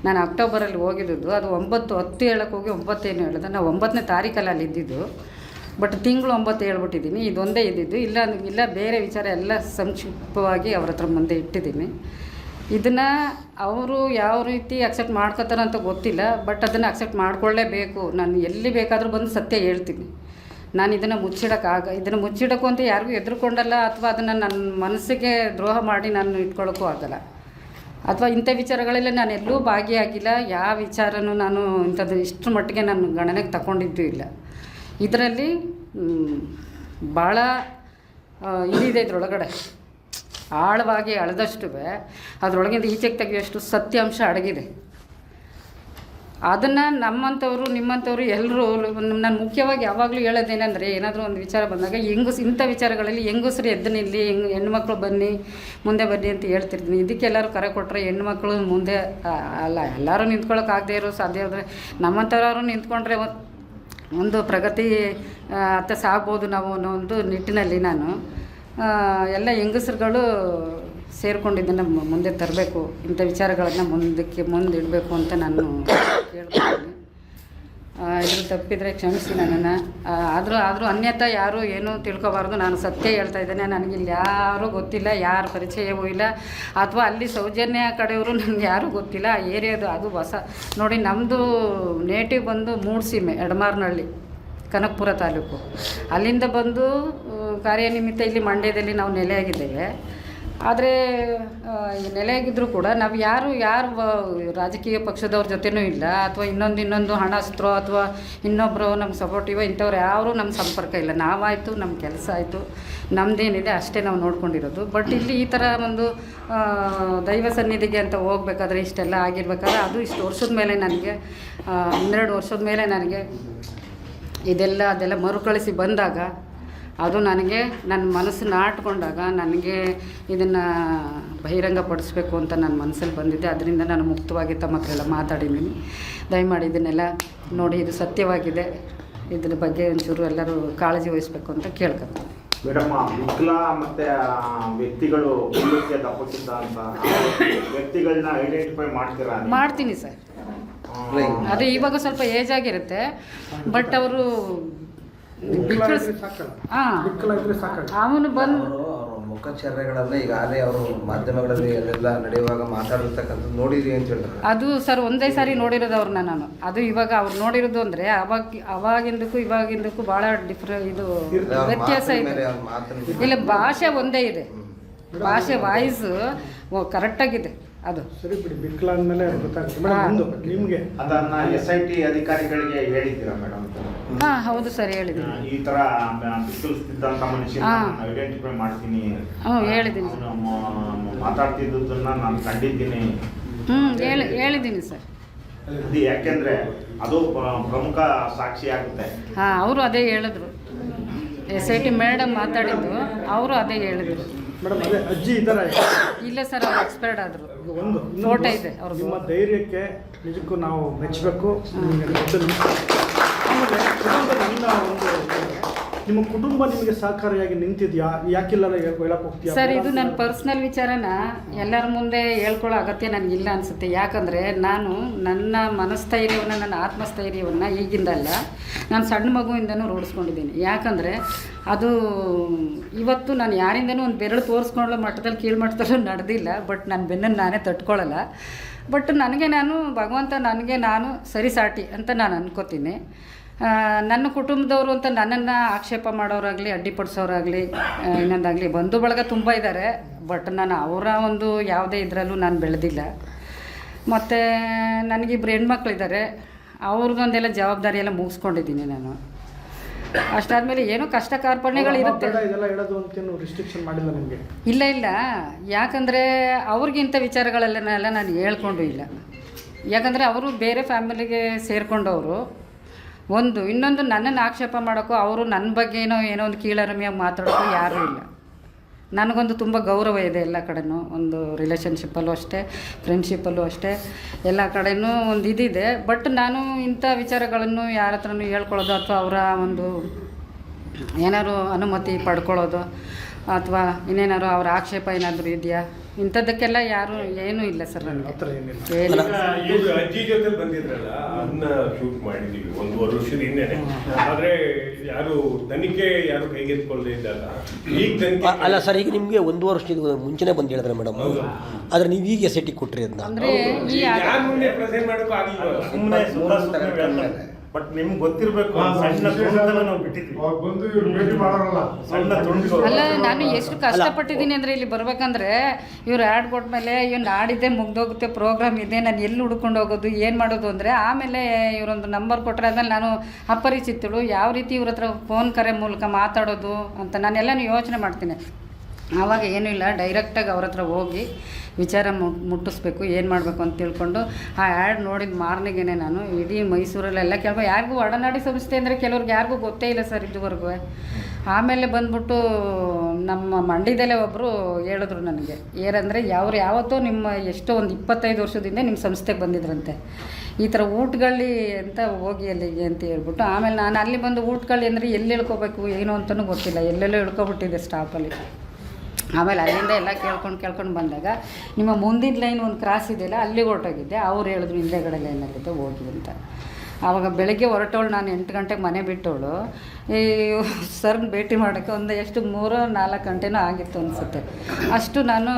ನಾನು ಅಕ್ಟೋಬರಲ್ಲಿ ಹೋಗಿದ್ದು, ಅದು 9-10 ಹೇಳೋಕ್ಕೆ ಹೋಗಿ 9 ಏನು ಹೇಳಿದೆ. ನಾವು 9ನೇ ತಾರೀಕಲ್ಲಿ ಅಲ್ಲಿ ಇದ್ದಿದ್ದು, ಬಟ್ ತಿಂಗಳು 9 ಹೇಳ್ಬಿಟ್ಟಿದ್ದೀನಿ. ಇದೊಂದೇ ಇದ್ದಿದ್ದು. ಇಲ್ಲ ಬೇರೆ ವಿಚಾರ ಎಲ್ಲ ಸಂಕ್ಷಿಪ್ತವಾಗಿ ಅವ್ರ ಹತ್ರ ಮುಂದೆ ಇಟ್ಟಿದ್ದೀನಿ. ಇದನ್ನು ಅವರು ಯಾವ ರೀತಿ ಅಕ್ಸೆಪ್ಟ್ ಮಾಡ್ಕೋತಾರೆ ಅಂತ ಗೊತ್ತಿಲ್ಲ, ಬಟ್ ಅದನ್ನು ಅಕ್ಸೆಪ್ಟ್ ಮಾಡ್ಕೊಳ್ಳೇಬೇಕು. ನಾನು ಎಲ್ಲಿ ಬೇಕಾದರೂ ಬಂದು ಸತ್ಯ ಹೇಳ್ತೀನಿ. ನಾನು ಇದನ್ನು ಮುಚ್ಚಿಡೋಕ್ಕೂ ಅಂತ ಯಾರಿಗೂ ಎದುರುಕೊಂಡಲ್ಲ, ಅಥವಾ ಅದನ್ನು ನನ್ನ ಮನಸ್ಸಿಗೆ ದ್ರೋಹ ಮಾಡಿ ನಾನು ಇಟ್ಕೊಳ್ಳೋಕ್ಕೂ ಆಗಲ್ಲ. ಅಥವಾ ಇಂಥ ವಿಚಾರಗಳೆಲ್ಲ ನಾನು ಎಲ್ಲೂ ಭಾಗಿಯಾಗಿಲ್ಲ. ಯಾವ ವಿಚಾರನೂ ನಾನು ಇಂಥದ್ದು ಇಷ್ಟರ ಮಟ್ಟಿಗೆ ನಾನು ಗಣನೆಗೆ ತಗೊಂಡಿದ್ದೂ ಇಲ್ಲ. ಇದರಲ್ಲಿ ಭಾಳ ಇದಿದೆ, ಇದರೊಳಗಡೆ ಆಳವಾಗಿ ಅಳೆದಷ್ಟು ಅದರೊಳಗಿಂದ ಈಚೆಗೆ ತೆಗೆಯುವಷ್ಟು ಸತ್ಯಾಂಶ ಅಡಗಿದೆ. ಅದನ್ನು ನಮ್ಮಂಥವ್ರು ನಿಮ್ಮಂಥವ್ರು ಎಲ್ಲರೂ, ನಾನು ಮುಖ್ಯವಾಗಿ ಯಾವಾಗಲೂ ಹೇಳೋದೇನೆಂದರೆ, ಏನಾದರೂ ಒಂದು ವಿಚಾರ ಬಂದಾಗ ಇಂಥ ವಿಚಾರಗಳಲ್ಲಿ ಹೆಂಗಸರು ಎದ್ದು ನಿಲ್ಲಿ, ಹೆಣ್ಮಕ್ಳು ಮುಂದೆ ಬನ್ನಿ ಅಂತ ಹೇಳ್ತಿರ್ತೀನಿ. ಇದಕ್ಕೆ ಎಲ್ಲರೂ ಕರೆ ಕೊಟ್ಟರೆ ಹೆಣ್ಮಕ್ಳು ಮುಂದೆ ಅಲ್ಲ, ಎಲ್ಲರೂ ನಿಂತ್ಕೊಳ್ಳೋಕ್ಕಾಗದೇ ಇರೋ ಸಾಧ್ಯ ಆದರೆ ನಮ್ಮಂಥವ್ರು ನಿಂತ್ಕೊಂಡ್ರೆ ಒಂದು ಪ್ರಗತಿ ಅತ್ತ ಸಾಗ್ಬೋದು ನಾವು ಅನ್ನೋ ಒಂದು ನಿಟ್ಟಿನಲ್ಲಿ ನಾನು ಎಲ್ಲ ಹೆಂಗಸರುಗಳು ಸೇರಿಕೊಂಡಿದ್ದನ್ನು ಮುಂದೆ ತರಬೇಕು, ಇಂಥ ವಿಚಾರಗಳನ್ನು ಮುಂದಿಡಬೇಕು ಅಂತ ನಾನು ಕೇಳ್ಕೊತೀನಿ. ಇದ್ರ ತಪ್ಪಿದರೆ ಕ್ಷಮಿಸಿ ನನ್ನನ್ನು. ಆದರೂ ಅನ್ಯತಾ ಯಾರೂ ಏನೂ ತಿಳ್ಕೊಬಾರ್ದು. ನಾನು ಸತ್ಯ ಹೇಳ್ತಾ ಇದ್ದೇನೆ. ನನಗಿಲ್ಲಿ ಯಾರೂ ಗೊತ್ತಿಲ್ಲ, ಯಾರ ಪರಿಚಯವೂ ಇಲ್ಲ, ಅಥವಾ ಅಲ್ಲಿ ಸೌಜನ್ಯ ಕಡೆಯವರು ನನಗೆ ಯಾರೂ ಗೊತ್ತಿಲ್ಲ. ಆ ಏರಿಯಾದು ಅದು ಹೊಸ ನೋಡಿ. ನಮ್ಮದು ನೇಟಿವ್ ಬಂದು ಮೂಡ್ಸೀಮೆ, ಎಡಮಾರ್ನಹಳ್ಳಿ, ಕನಕಪುರ ತಾಲೂಕು. ಅಲ್ಲಿಂದ ಬಂದು ಕಾರ್ಯನಿಮಿತ್ತ ಇಲ್ಲಿ ಮಂಡ್ಯದಲ್ಲಿ ನಾವು ನೆಲೆಯಾಗಿದ್ದೇವೆ. ಆದರೆ ನೆಲೆಯಾಗಿದ್ದರೂ ಕೂಡ ನಾವು ಯಾರು ರಾಜಕೀಯ ಪಕ್ಷದವ್ರ ಜೊತೆನೂ ಇಲ್ಲ, ಅಥವಾ ಇನ್ನೊಂದು ಹಣಾಸ್ತ್ರೋ ಅಥವಾ ಇನ್ನೊಬ್ಬರು ನಮ್ಗೆ ಸಪೋರ್ಟಿವ್ ಇಂಥವ್ರು ಯಾರೂ ನಮ್ಮ ಸಂಪರ್ಕ ಇಲ್ಲ. ನಾವಾಯಿತು, ನಮ್ಮ ಕೆಲಸ ಆಯಿತು, ನಮ್ಮದೇನಿದೆ ಅಷ್ಟೇ ನಾವು ನೋಡ್ಕೊಂಡಿರೋದು. ಬಟ್ ಇಲ್ಲಿ ಈ ಥರ ಒಂದು ದೈವ ಸನ್ನಿಧಿಗೆ ಅಂತ ಹೋಗ್ಬೇಕಾದ್ರೆ ಇಷ್ಟೆಲ್ಲ ಆಗಿರ್ಬೇಕಾದ್ರೆ, ಅದು ಇಷ್ಟು ವರ್ಷದ ಮೇಲೆ ನನಗೆ 12 ವರ್ಷದ ಮೇಲೆ ನನಗೆ ಅದೆಲ್ಲ ಮರುಕಳಿಸಿ ಬಂದಾಗ ಅದು ನನಗೆ ನನ್ನ ಮನಸ್ಸು ನಾಟ್ಕೊಂಡಾಗ ನನಗೆ ಇದನ್ನು ಬಹಿರಂಗಪಡಿಸ್ಬೇಕು ಅಂತ ನನ್ನ ಮನಸ್ಸಲ್ಲಿ ಬಂದಿದ್ದೆ. ಅದರಿಂದ ನಾನು ಮುಕ್ತವಾಗಿ ತಮ್ಮ ಹತ್ರ ಎಲ್ಲ ಮಾತಾಡಿದ್ದೀನಿ. ದಯಮಾಡಿ ಇದನ್ನೆಲ್ಲ ನೋಡಿ, ಇದು ಸತ್ಯವಾಗಿದೆ, ಇದ್ರ ಬಗ್ಗೆ ಒಂಚೂರು ಎಲ್ಲರೂ ಕಾಳಜಿ ವಹಿಸ್ಬೇಕು ಅಂತ ಕೇಳ್ಕೊತೀನಿ. ಮೇಡಮ್, ವಿಕಲ ಮತ್ತು ವ್ಯಕ್ತಿಗಳು ತಪ್ಪಿಸಿದ್ದ ಅಂತ ವ್ಯಕ್ತಿಗಳನ್ನ ಐಡೆಂಟಿಫೈ ಮಾಡ್ತೀರಾ? ಮಾಡ್ತೀನಿ ಸರ್. ಅದೇ ಇವಾಗ ಸ್ವಲ್ಪ ಏಜ್ ಆಗಿರುತ್ತೆ, ಬಟ್ ಅವರು ಅವನು ಬಂದು ಮುಖಚರ್ಯಗಳನ್ನ ಈಗಾಗಲೇ ಅವರು ಮಾಧ್ಯಮಗಳಲ್ಲಿ ಅಲ್ಲೆಲ್ಲ ನಡೆಯುವಾಗ ಮಾತಾಡಿರ್ತಕ್ಕಂಥದ್ದು ನೋಡಿದ್ರಿ ಅಂತ ಹೇಳ್ತಾರೆ. ಅದು ಸರ್ ಒಂದೇ ಸಾರಿ ನೋಡಿರೋದು ಅವ್ರನ್ನ ನಾನು. ಅದು ಇವಾಗ ಅವ್ರು ನೋಡಿರೋದು ಅಂದರೆ ಅವಾಗಿಂದಕ್ಕೂ ಇವಾಗಿಂದಕ್ಕೂ ಭಾಳ ಇದು ವ್ಯತ್ಯಾಸ ಇದೆ. ಇಲ್ಲ, ಭಾಷೆ ಒಂದೇ ಇದೆ, ಭಾಷೆ ವಾಯ್ಸ್ ಕರೆಕ್ಟಾಗಿದೆ. ಅದು ಸರಿ ಬಿಡಿ, ಬಿಕ್ಕಲ ಅಂದಮೇಲೆ ಗೊತ್ತಾಗುತ್ತೆ. ನಿಮಗೆ ಅದನ್ನ SIT ಅಧಿಕಾರಿಗಳಿಗೆ ಹೇಳಿದ್ದೀರಾ ಮೇಡಮ್? ಹಾಂ, ಹೌದು ಸರ್, ಹೇಳಿದ್ದೀನಿ. ಈ ಥರ ಬಿಕ್ಕಲಿಸ್ತಿದ್ದಂಥ ಮನುಷ್ಯನ ಐಡೆಂಟಿಫೈ ಮಾಡ್ತೀನಿ, ಹೇಳಿದ್ದೀನಿ. ಮಾತಾಡ್ತಿದ್ದನ್ನ ನಾನು ಕಂಡಿದ್ದೀನಿ. ಹೇಳಿದ್ದೀನಿ ಸರ್. ಅದು ಯಾಕೆಂದ್ರೆ ಅದು ಪ್ರಮುಖ ಸಾಕ್ಷಿ ಆಗುತ್ತೆ. ಹಾಂ, ಅವರು ಅದೇ ಹೇಳಿದ್ರು. SIT ಮೇಡಮ್ ಮಾತಾಡಿದ್ದು, ಅವರು ಅದೇ ಹೇಳಿದ್ರು. ಮೇಡಮ್, ಅದೇ ಅಜ್ಜಿ ಇದ್ದಾರೆ? ಇಲ್ಲ ಸರ್, ಅವ್ರು ಎಕ್ಸ್ಪೈರ್ಡ್ ಆದರು. ಒಂದು ಫೋಟೋ ಇದೆ ಅವ್ರ. ನಿಮ್ಮ ಧೈರ್ಯಕ್ಕೆ ನಿಜಕ್ಕೂ ನಾವು ಮೆಚ್ಚಬೇಕು. ಆಮೇಲೆ ನನ್ನ ಒಂದು ನಿಮ್ಮ ಕುಟುಂಬ ನಿಮಗೆ ಸಹಕಾರಿಯಾಗಿ ನಿಂತಿದ್ಯಾ? ಯಾಕಿಲ್ಲ ಹೇಳಕ್ಕೆ ಹೋಗ್ತೀಯಾ ಸರ್? ಇದು ನನ್ನ ಪರ್ಸ್ನಲ್ ವಿಚಾರನ ಎಲ್ಲರ ಮುಂದೆ ಹೇಳ್ಕೊಳ್ಳೋ ಅಗತ್ಯ ನನಗಿಲ್ಲ ಅನಿಸುತ್ತೆ. ಯಾಕಂದರೆ ನಾನು ನನ್ನ ಮನಸ್ಥೈರ್ಯವನ್ನು, ನನ್ನ ಆತ್ಮಸ್ಥೈರ್ಯವನ್ನು ಈಗಿಂದಲ್ಲ, ನಾನು ಸಣ್ಣ ಮಗುವಿಂದನೂ ರೂಢಿಸ್ಕೊಂಡಿದ್ದೀನಿ. ಯಾಕಂದರೆ ಅದು ಇವತ್ತು ನಾನು ಯಾರಿಂದನೂ ಒಂದು ಬೆರಳು ತೋರಿಸ್ಕೊಳ್ಳೋ ಮಟ್ಟದಲ್ಲಿ ಕೀಳ್ಮಟ್ಟದಲ್ಲೂ ನಡೆದಿಲ್ಲ. ಬಟ್ ನನ್ನ ಬೆನ್ನನ್ನು ನಾನೇ ತಟ್ಕೊಳ್ಳಲ್ಲ. ಬಟ್ ಭಗವಂತ ನನಗೆ ನಾನು ಸರಿಸಾಟಿ ಅಂತ ನಾನು ಅನ್ಕೋತೀನಿ. ನನ್ನ ಕುಟುಂಬದವರು ಅಂತ ನನ್ನನ್ನು ಆಕ್ಷೇಪ ಮಾಡೋರಾಗಲಿ, ಅಡ್ಡಿಪಡಿಸೋರಾಗಲಿ, ಇನ್ನೊಂದಾಗಲಿ, ಬಂಧು ಬಳಗ ತುಂಬ ಇದ್ದಾರೆ. ಬಟ್ ನಾನು ಅವರ ಒಂದು ಯಾವುದೇ ಇದರಲ್ಲೂ ನಾನು ಬೆಳೆದಿಲ್ಲ. ಮತ್ತು ನನಗಿಬ್ಬರು ಹೆಣ್ಮಕ್ಳಿದ್ದಾರೆ, ಅವ್ರಿಗೊಂದೆಲ್ಲ ಜವಾಬ್ದಾರಿ ಎಲ್ಲ ಮುಗಿಸ್ಕೊಂಡಿದ್ದೀನಿ ನಾನು. ಅಷ್ಟಾದಮೇಲೆ ಏನೋ ಕಷ್ಟ ಕಾರ್ಪಣ್ಯಗಳಿರುತ್ತೆ. ಇದೆಲ್ಲ ಹೇಳೋದು ಅಂತೇನು ರಿಸ್ಟ್ರಿಕ್ಷನ್ ಮಾಡಿಲ್ಲ ನಿಮಗೆ? ಇಲ್ಲ, ಯಾಕಂದರೆ ಅವ್ರಿಗಿಂತ ವಿಚಾರಗಳನ್ನೆಲ್ಲ ನಾನು ಹೇಳ್ಕೊಂಡು ಇಲ್ಲ. ಯಾಕಂದರೆ ಅವರು ಬೇರೆ ಫ್ಯಾಮಿಲಿಗೆ ಸೇರಿಕೊಂಡವರು. ಇನ್ನೊಂದು ನನ್ನನ್ನು ಆಕ್ಷೇಪ ಮಾಡೋಕ್ಕೋ, ಅವರು ನನ್ನ ಬಗ್ಗೆ ಏನೋ ಒಂದು ಕೀಳರಿಮೆಯಾಗಿ ಮಾತಾಡೋಕ್ಕೋ ಯಾರೂ ಇಲ್ಲ. ನನಗೊಂದು ತುಂಬ ಗೌರವ ಇದೆ ಎಲ್ಲ ಕಡೆನೂ. ಒಂದು ರಿಲೇಷನ್ಶಿಪ್ಪಲ್ಲೂ ಅಷ್ಟೇ, ಫ್ರೆಂಡ್ಶಿಪ್ಪಲ್ಲೂ ಅಷ್ಟೇ, ಎಲ್ಲ ಕಡೆನೂ ಒಂದು ಇದಿದೆ. ಬಟ್ ನಾನು ಇಂಥ ವಿಚಾರಗಳನ್ನು ಯಾರ ಹತ್ರನೂ ಹೇಳ್ಕೊಳ್ಳೋದು ಅಥವಾ ಅವರ ಒಂದು ಏನಾದ್ರು ಅನುಮತಿ ಪಡ್ಕೊಳ್ಳೋದು ಅಥವಾ ಇನ್ನೇನಾದ್ರು ಅವರ ಆಕ್ಷೇಪ ಏನಾದರೂ ಇದೆಯಾ, ಇಂಥದ್ದಕ್ಕೆಲ್ಲ ಯಾರು ಏನೂ ಇಲ್ಲ ಸರ್. ನನಗೆ ಈಗ ಅಜ್ಜಿ ಜೊತೆ ಬಂದಿದ್ರಲ್ಲ, ಅದನ್ನ ಶೂಟ್ ಮಾಡಿದೀವಿ 1 ವರ್ಷದ ಹಿಂದೆನೆ. ಆದ್ರೆ ಯಾರು ತನಿಖೆ ಕೈಗೆತ್ಕೊಳ್ಳದೆ ಇದ್ದಲ್ಲ. ಈಗ ತನಿಖೆ ಅಲ್ಲ ಸರ್, ಈಗ ನಿಮಗೆ 1 ವರ್ಷದ ಮುಂಚೆನೇ ಬಂದು ಹೇಳಿದ್ರೆ ಮೇಡಮ್, ಆದರೆ ನೀವು ಈಗ SIT ಕೊಟ್ರಿ ಅದನ್ನ. ಅಂದರೆ ಯಾರ ಮುಂದೆ ಪ್ರೆಸೆಂಟ್ ಮಾಡೋಕ್ಕೂ ಆಗಿಲ್ಲ. ಬಟ್ ನಿಮ್ಗೆ ಗೊತ್ತಿರಬೇಕು, ಸಣ್ಣ ತುಂಡನ್ನು ನಾವು ಬಿಟ್ಟಿದ್ವಿ. ಅಲ್ಲ, ನಾನು ಎಷ್ಟು ಕಷ್ಟಪಟ್ಟಿದ್ದೀನಿ ಅಂದರೆ ಇಲ್ಲಿ ಬರ್ಬೇಕಂದ್ರೆ ಇವ್ರು ಆ್ಯಡ್ ಕೊಟ್ಮೇಲೆ ನಾಡಿದ್ದೇ ಮುಗ್ದೋಗುತ್ತೆ, ಪ್ರೋಗ್ರಾಮ್ ಇದೆ, ನಾನು ಎಲ್ಲಿ ಹುಡ್ಕೊಂಡು ಹೋಗೋದು, ಏನು ಮಾಡೋದು ಅಂದರೆ ಆಮೇಲೆ ಇವರೊಂದು ನಂಬರ್ ಕೊಟ್ಟರೆ ಅದನ್ನು ನಾನು ಅಪರಿಚಿತಳು, ಯಾವ ರೀತಿ ಇವ್ರ ಹತ್ರ ಫೋನ್ ಕರೆ ಮೂಲಕ ಮಾತಾಡೋದು ಅಂತ ನಾನೆಲ್ಲನೂ ಯೋಚನೆ ಮಾಡ್ತೀನಿ. ಆವಾಗ ಏನೂ ಇಲ್ಲ, ಡೈರೆಕ್ಟಾಗಿ ಅವ್ರ ಹತ್ರ ಹೋಗಿ ವಿಚಾರ ಮುಟ್ಟಿಸ್ಬೇಕು, ಏನು ಮಾಡಬೇಕು ಅಂತ ತಿಳ್ಕೊಂಡು ಆ ಆ್ಯಡ್ ನೋಡಿದ ಮಾರನೆಗೇ ನಾನು ಇಡೀ ಮೈಸೂರಲ್ಲೆಲ್ಲ ಯಾರಿಗೂ ಒಡನಾಡಿ ಸಂಸ್ಥೆ ಅಂದರೆ ಕೆಲವ್ರಿಗೆ ಯಾರಿಗೂ ಗೊತ್ತೇ ಇಲ್ಲ ಸರ್ ಇದುವರೆಗೂ. ಆಮೇಲೆ ಬಂದ್ಬಿಟ್ಟು ನಮ್ಮ ಮಂಡ್ಯದಲ್ಲೇ ಒಬ್ಬರು ಹೇಳಿದ್ರು ನನಗೆ, ಏನಂದರೆ ಯಾವತ್ತೋ ನಿಮ್ಮ ಎಷ್ಟೋ ಒಂದು 25 ವರ್ಷದಿಂದ ನಿಮ್ಮ ಸಂಸ್ಥೆಗೆ ಬಂದಿದ್ರಂತೆ, ಈ ಥರ ಊಟಗಳ್ಳಿ ಅಂತ ಹೋಗಿ ಅಲ್ಲಿಗೆ ಅಂತ ಹೇಳ್ಬಿಟ್ಟು. ಆಮೇಲೆ ನಾನು ಅಲ್ಲಿ ಬಂದು ಊಟಗಳ್ಳಿ ಅಂದರೆ ಎಲ್ಲಿ ಹೇಳ್ಕೊಬೇಕು ಏನು ಅಂತಲೂ ಗೊತ್ತಿಲ್ಲ, ಎಲ್ಲೆಲ್ಲೋ ಹೇಳ್ಕೊಬಿಟ್ಟಿದ್ದೆ ಸ್ಟಾಪಲ್ಲಿ. ಆಮೇಲೆ ಅಲ್ಲಿಂದ ಎಲ್ಲ ಕೇಳ್ಕೊಂಡು ಬಂದಾಗ ನಿಮ್ಮ ಮುಂದಿನ ಲೈನ್ ಒಂದು ಕ್ರಾಸ್ ಇದೆಯಲ್ಲ, ಅಲ್ಲಿಗೆ ಹೊರಟೋಗಿದ್ದೆ. ಅವ್ರು ಹೇಳಿದ್ರು ಹಿಂದೆಗಡೆ ಲೈನಲ್ಲಿದ್ದೆ ಹೋಗಿ ಅಂತ. ಆವಾಗ ಬೆಳಗ್ಗೆ ಹೊರಟವಳು, ನಾನು 8 ಗಂಟೆಗೆ ಮನೆ ಬಿಟ್ಟವಳು. ಈ ಸರ್ನ ಭೇಟಿ ಮಾಡೋಕ್ಕೆ ಒಂದು 3-4 ಗಂಟೆನೂ ಆಗಿತ್ತು ಅನಿಸುತ್ತೆ. ಅಷ್ಟು ನಾನು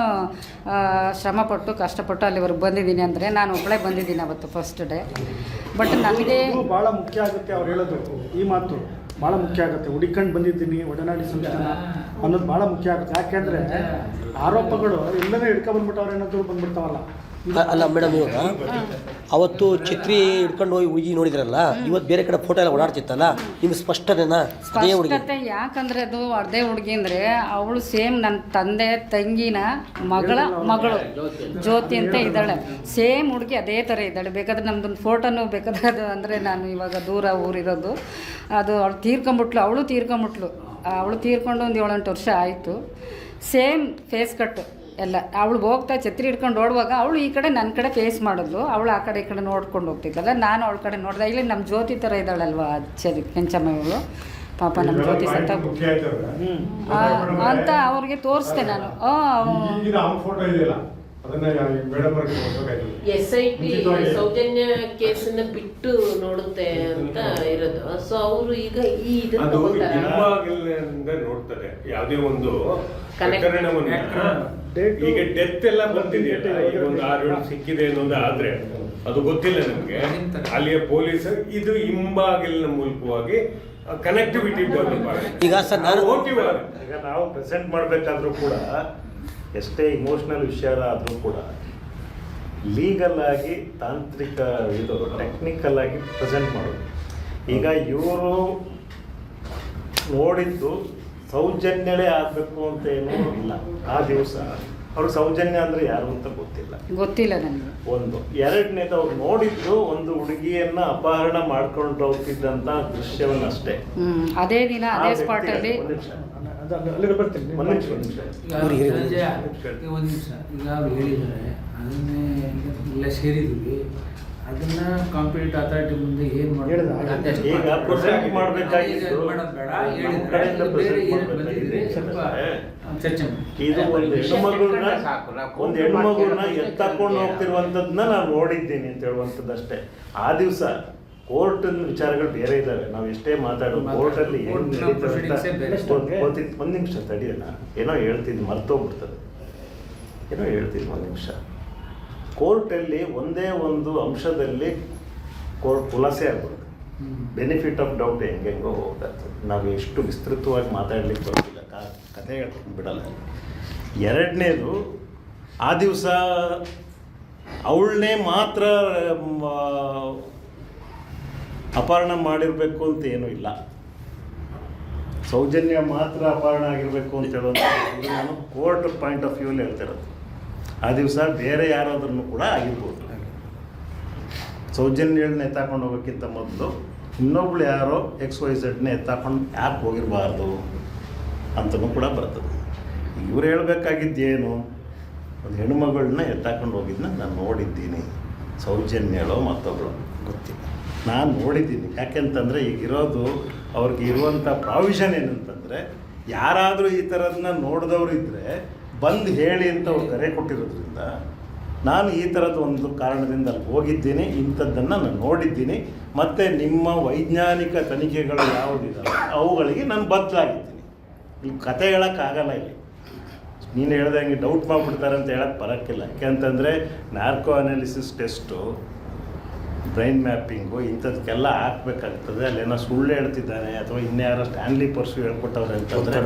ಶ್ರಮಪಟ್ಟು ಕಷ್ಟಪಟ್ಟು ಅಲ್ಲಿವರೆಗೆ ಬಂದಿದ್ದೀನಿ. ಅಂದರೆ ನಾನು ಒಬ್ಬಳೇ ಬಂದಿದ್ದೀನಿ ಅವತ್ತು ಫಸ್ಟ್ ಡೇ. ಬಟ್ ನನಗೆ ಭಾಳ ಮುಖ್ಯ ಆಗುತ್ತೆ ಅವ್ರು ಹೇಳೋದು, ಈ ಮಾತು ಭಾಳ ಮುಖ್ಯ ಆಗುತ್ತೆ. ಹುಡುಕೊಂಡು ಬಂದಿದ್ದೀನಿ ಒಡನಾಡಿ ಸಂಸ್ಥಾನ ಅನ್ನೋದು ಭಾಳ ಮುಖ್ಯ ಆಗುತ್ತೆ. ಯಾಕೆಂದರೆ ಆರೋಪಗಳು ಎಲ್ಲನೇ ಹಿಡ್ಕೊಬಂದ್ಬಿಟ್ಟು ಅವ್ರು ಏನಾದರೂ ಬಂದ್ಬಿಡ್ತಾವಲ್ಲ, ಅಲ್ಲ ಮೇಡಮ್, ಇವಾಗ ಅವತ್ತು ಛತ್ರಿ ಹಿಡ್ಕೊಂಡು ಹೋಗಿ ಹುಡುಗಿ ನೋಡಿದ್ರಲ್ಲ, ಇವತ್ತು ಬೇರೆ ಕಡೆ ಫೋಟೋ ಎಲ್ಲ ಓಡಾಡ್ತಿತ್ತಲ್ಲ, ನಿಮ್ಗೆ ಸ್ಪಷ್ಟನೇನಾ ಅದೇ ಹುಡುಗಿ? ಸ್ಪಷ್ಟತೆ ಯಾಕಂದರೆ ಅದು ಅದೇ ಹುಡುಗಿ ಅಂದರೆ ಅವಳು ಸೇಮ್ ನನ್ನ ತಂದೆ ತಂಗಿನ ಮಗಳು ಜ್ಯೋತಿ ಅಂತ ಇದ್ದಾಳೆ. ಸೇಮ್ ಹುಡುಗಿ ಅದೇ ಥರ ಇದ್ದಾಳೆ. ಬೇಕಾದ್ರೆ ನಮ್ದೊಂದು ಫೋಟೋನು ಬೇಕಾದ್ರೆ ಅದು ಅಂದರೆ ನಾನು ಇವಾಗ ದೂರ ಊರಿರೋದು, ಅದು ಅವಳು ತೀರ್ಕೊಂಬಿಟ್ಲು. ಅವಳು ತೀರ್ಕೊಂಡು ಒಂದು 7-8 ವರ್ಷ ಆಯಿತು. ಸೇಮ್ ಫೇಸ್ ಕಟ್ಟು ಎಲ್ಲ. ಅವಳು ಹೋಗ್ತಾ ಛತ್ರಿ ಹಿಡ್ಕೊಂಡು ಓಡುವಾಗ ಅವಳು ಈ ಕಡೆ ನನ್ನ ಕಡೆ ಫೇಸ್ ಮಾಡಿದ್ಲು, ಅವಳು ಆ ಕಡೆ ಈ ಕಡೆ ನೋಡ್ಕೊಂಡು ಹೋಗ್ತಿದ್ದಲ್ಲ, ನಾನು ಅವಳ ಕಡೆ ನೋಡಿದೆ. ಇಲ್ಲಿ ನಮ್ಮ ಜ್ಯೋತಿ ಥರ ಇದ್ದಾಳಲ್ವ ಕೆಂಚಮ್ಮ ಇವಳು, ಪಾಪ ನಮ್ಮ ಜ್ಯೋತಿ ಸತ್ತ ಅಂತ ಅವ್ರಿಗೆ ತೋರಿಸ್ದೆ ನಾನು. SIT ಸೌಜನ್ಯ ಕೇಸನ್ನ ಬಿಟ್ಟು ನೋಡುತ್ತೆ ಅಂತ ಇರೋದು. ಸೊ ಅವರು ಈಗ ಈ ನೋಡ್ತಾರೆ ಯಾವುದೇ ಒಂದು ಪ್ರಕರಣವನ್ನ. ಈಗ ಡೆತ್ ಎಲ್ಲ ಬಂದಿದೆಯಲ್ಲ, ಈಗ ಒಂದು 6 ಸಿಕ್ಕಿದೆ ಅನ್ನೋದು ಆದ್ರೆ ಅದು ಗೊತ್ತಿಲ್ಲ ನಮ್ಗೆ. ಅಲ್ಲಿಯ ಪೊಲೀಸರು ಇದು ಹಿಂಬಾಗಿಲಿನ ಮೂಲಕವಾಗಿ ಕನೆಕ್ಟಿವಿಟಿ ಈಗ ಸರ್ ನಾನು ಈಗ ನಾವು ಪ್ರೆಸೆಂಟ್ ಮಾಡಬೇಕಾದ್ರೂ ಕೂಡ ಎಷ್ಟೇ ಇಮೋಷ್ನಲ್ ವಿಷಯ ಆದರೂ ಕೂಡ ಲೀಗಲ್ ಆಗಿ, ತಾಂತ್ರಿಕ ಇದು ಟೆಕ್ನಿಕಲ್ ಆಗಿ ಪ್ರೆಸೆಂಟ್ ಮಾಡೋದು. ಈಗ ಇವರು ನೋಡಿದ್ದು ಸೌಜನ್ಯವೇ ಆಗಬೇಕು ಅಂತ ಏನೂ ಇಲ್ಲ. ಆ ದಿವಸ ಅವರು ಸೌಜನ್ಯ ಅಂದರೆ ಯಾರು ಅಂತ ಗೊತ್ತಿಲ್ಲ ನನಗೆ. ಒಂದು. ಎರಡನೇದು ಅವ್ರು ನೋಡಿದ್ದು ಒಂದು ಹುಡುಗಿಯನ್ನ ಅಪಹರಣ ಮಾಡ್ಕೊಂಡು ಹೋಗ್ತಿದ್ದಂಥ ದೃಶ್ಯವನ್ನಷ್ಟೇ. ಅದೇ ದಿನ ಅದೇ ಸ್ಪಾಟಲ್ಲಿ. ಒಂದು ನಿಮಿಷ. ಈಗ ಅವ್ರು ಹೇಳಿದ್ದಾರೆ ಅದನ್ನೇ ಎಲ್ಲ ಸೇರಿದ್ವಿ, ಅದನ್ನ ಕಾಂಪಿಟೇಟಿವ್ ಅಥಾರಿಟಿ ಮುಂದೆ ಏನು ಈಗ ಪ್ರೆಸೆಂಟ್ ಮಾಡಬೇಕಾಗಿತ್ತು ಚರ್ಚೆ ಇದು ಒಂದು ಹೆಣ್ಮಗುನ ಎತ್ತಕೊಂಡು ಹೋಗ್ತಿರುವಂಥದ್ದನ್ನ ನಾನು ನೋಡಿದ್ದೀನಿ ಅಂತ ಹೇಳುವಂಥದ್ದಷ್ಟೇ. ಆ ದಿವಸ ಕೋರ್ಟಿನ ವಿಚಾರಗಳು ಬೇರೆ ಇದ್ದಾವೆ. ನಾವು ಎಷ್ಟೇ ಮಾತಾಡೋದು ಕೋರ್ಟಲ್ಲಿ ಏನು ನಡೀತದೆ ಒಂದು ನಿಮಿಷ ತಡೆಯೋಣ. ಏನೋ ಹೇಳ್ತಿದ್ದು ಮರ್ತೋಗ್ಬಿಡ್ತದೆ. ಒಂದು ನಿಮಿಷ. ಕೋರ್ಟಲ್ಲಿ ಒಂದೇ ಒಂದು ಅಂಶದಲ್ಲಿ ಕೋರ್ಟ್ ಖುಲಾಸೆ ಆಗ್ಬಿಡುತ್ತೆ. ಬೆನಿಫಿಟ್ ಆಫ್ ಡೌಟ್ ಹೆಂಗೆಂಗೋ ಹೋಗ್ತದೆ. ನಾವು ಎಷ್ಟು ವಿಸ್ತೃತವಾಗಿ ಮಾತಾಡ್ಲಿಕ್ಕೆ ಬರೋದಿಲ್ಲ, ಕಥೆ ಹೇಳ್ಕೊಂಡು ಬಿಡಲ್ಲ. ಎರಡನೇದು, ಆ ದಿವಸ ಅವಳನ್ನೇ ಮಾತ್ರ ಅಪಹರಣ ಮಾಡಿರಬೇಕು ಅಂತ ಏನೂ ಇಲ್ಲ. ಸೌಜನ್ಯ ಮಾತ್ರ ಅಪಹರಣ ಆಗಿರಬೇಕು ಅಂತ ಹೇಳುವಂಥ ನಾನು ಕೋರ್ಟ್ ಪಾಯಿಂಟ್ ಆಫ್ ವ್ಯೂಲ್ಲಿ ಹೇಳ್ತಿರೋದು. ಆ ದಿವಸ ಬೇರೆ ಯಾರಾದ್ರೂ ಕೂಡ ಆಗಿರ್ಬೋದು. ಸೌಜನ್ಯಗಳನ್ನ ಎತ್ತಾಕೊಂಡು ಹೋಗೋಕ್ಕಿಂತ ಮೊದಲು ಇನ್ನೊಬ್ಳು ಯಾರೋ XYZ ಎತ್ತಾಕೊಂಡು ಯಾಕೆ ಹೋಗಿರಬಾರ್ದು ಅಂತಲೂ ಕೂಡ ಬರ್ತದೆ. ಇವ್ರು ಹೇಳಬೇಕಾಗಿದ್ದೇನು, ಒಂದು ಹೆಣ್ಣುಮಗಳನ್ನ ಎತ್ತಾಕೊಂಡು ಹೋಗಿದ್ದನ್ನ ನಾನು ನೋಡಿದ್ದೀನಿ. ಸೌಜನ್ಯಳೋ ಮತ್ತೊಬ್ಬಳು ಗೊತ್ತಿಲ್ಲ, ನಾನು ನೋಡಿದ್ದೀನಿ. ಯಾಕೆಂತಂದರೆ ಈಗಿರೋದು ಅವ್ರಿಗೆ ಇರುವಂಥ ಪ್ರಾವಿಷನ್ ಏನಂತಂದರೆ, ಯಾರಾದರೂ ಈ ಥರದನ್ನ ನೋಡಿದವರು ಇದ್ದರೆ ಬಂದು ಹೇಳಿ ಅಂತ ಅವ್ರು ಕರೆ ಕೊಟ್ಟಿರೋದ್ರಿಂದ ನಾನು ಈ ಥರದ ಒಂದು ಕಾರಣದಿಂದ ಅಲ್ಲಿ ಹೋಗಿದ್ದೀನಿ, ಇಂಥದ್ದನ್ನು ನಾನು ನೋಡಿದ್ದೀನಿ, ಮತ್ತು ನಿಮ್ಮ ವೈಜ್ಞಾನಿಕ ತನಿಖೆಗಳು ಯಾವುದಿದ್ದಾವೆ ಅವುಗಳಿಗೆ ನಾನು ಬದಲಾಗಿದ್ದೀನಿ. ಇಲ್ಲಿ ಕತೆ ಹೇಳೋಕ್ಕಾಗಲ್ಲ. ಇಲ್ಲಿ ನೀನು ಹೇಳ್ದಂಗೆ ಡೌಟ್ ಮಾಡಿಬಿಡ್ತಾರೆ ಅಂತ ಹೇಳೋಕ್ಕೆ ಬರೋಕ್ಕಿಲ್ಲ. ಯಾಕೆಂತಂದರೆ narco analysis test, brain mapping ಇಂಥದಕ್ಕೆಲ್ಲ ಹಾಕ್ಬೇಕಾಗ್ತದೆ. ಅಲ್ಲೇನೋ ಸುಳ್ಳು ಹೇಳ್ತಿದ್ದಾನೆ ಅಥವಾ ಇನ್ಯಾರೋ ಸ್ಟ್ಯಾನ್ಲಿ ಪರ್ಸು ಹೇಳ್ಕೊಟ್ಟವ್ರೆ ಅಂತಂದರೆ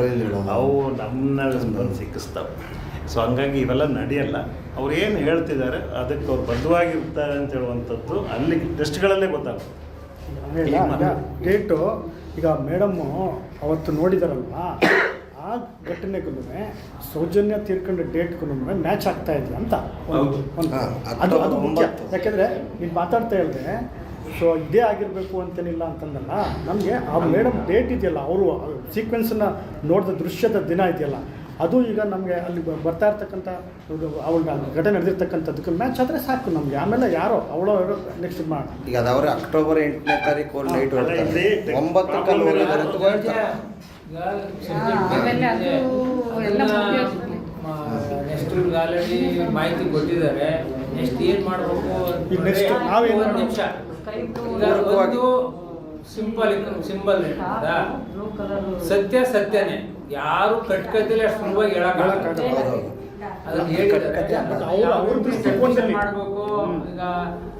ಅವು ನಮ್ಮನ್ನ ಬಂದು ಸಿಕ್ಕಿಸ್ತವೆ. ಸೊ ಹಂಗಾಗಿ ಇವೆಲ್ಲ ನಡೆಯಲ್ಲ. ಅವ್ರು ಏನು ಹೇಳ್ತಿದ್ದಾರೆ ಅದಕ್ಕೆ ಅವ್ರು ಬದ್ಧವಾಗಿರ್ತಾರೆ ಅಂತ ಹೇಳುವಂಥದ್ದು ಅಲ್ಲಿ ಟೆಸ್ಟ್ಗಳಲ್ಲೇ ಗೊತ್ತಾಗುತ್ತೆ. ಡೇಟು ಈಗ ಮೇಡಮ್ಮು ಅವತ್ತು ನೋಡಿದಾರಲ್ವ, ಆ ಘಟನೆಗೂ ಸೌಜನ್ಯ ತೀರ್ಕೊಂಡ ಡೇಟ್ಗೂ ಮ್ಯಾಚ್ ಆಗ್ತಾ ಇದೆ ಅಂತ ಅದು ಅದು ಮುಖ್ಯ. ಯಾಕೆಂದರೆ ನೀನು ಮಾತಾಡ್ತಾ ಹೇಳಿದೆ ಸೊ ಇದೇ ಆಗಿರಬೇಕು ಅಂತೇನಿಲ್ಲ ಅಂತಂದಲ್ಲ. ನಮಗೆ ಆ ಮೇಡಮ್ ಡೇಟ್ ಇದೆಯಲ್ಲ, ಅವರು ಸೀಕ್ವೆನ್ಸನ್ನು ನೋಡಿದ ದೃಶ್ಯದ ದಿನ ಇದೆಯಲ್ಲ, ಅದು ಈಗ ನಮಗೆ ಅಲ್ಲಿ ಬರ್ತಾ ಇರ್ತಕ್ಕಂಥ ಅವಳ ಘಟನೆ ನಡೆದಿರ್ತಕ್ಕಂಥದ್ದಕ್ಕೆ ಮ್ಯಾಚ್ ಆದರೆ ಸಾಕು ನಮಗೆ. ಆಮೇಲೆ ಯಾರೋ ಅವಳೋ ನೆಕ್ಸ್ಟ್ ಇದು ಮಾಡಿ. ಈಗ ಅದವ್ರೆ ಅಕ್ಟೋಬರ್ 8ನೇ ತಾರೀಕು ನೈಟ್ 9 ಹೋಗಿದ್ದಾರೆ ಅಂತ ಹೇಳ್ತಾರೆ. ನೆಕ್ಸ್ಟ್ ಆಲ್ರೆಡಿ ಮಾಹಿತಿ ಕೊಟ್ಟಿದ್ದಾರೆ. ನೆಕ್ಸ್ಟ್ ಏನು ಮಾಡಬೇಕು ಈಗ ನೆಕ್ಸ್ಟ್ ನಾವೇನು ಒಂದು ನಿಮಿಷ. ಒಂದು ಸಿಂಬಲ್ ಸತ್ಯ ಸತ್ಯನೇ, ಯಾರು ಕಟ್ಕತಿಲ್ಲ ಅಷ್ಟು ಸುಲಭವಾಗಿ ಹೇಳಕ್ಕಾಗಲ್ಲ. ಅದನ್ನ ಮಾಡಬೇಕು ಈಗ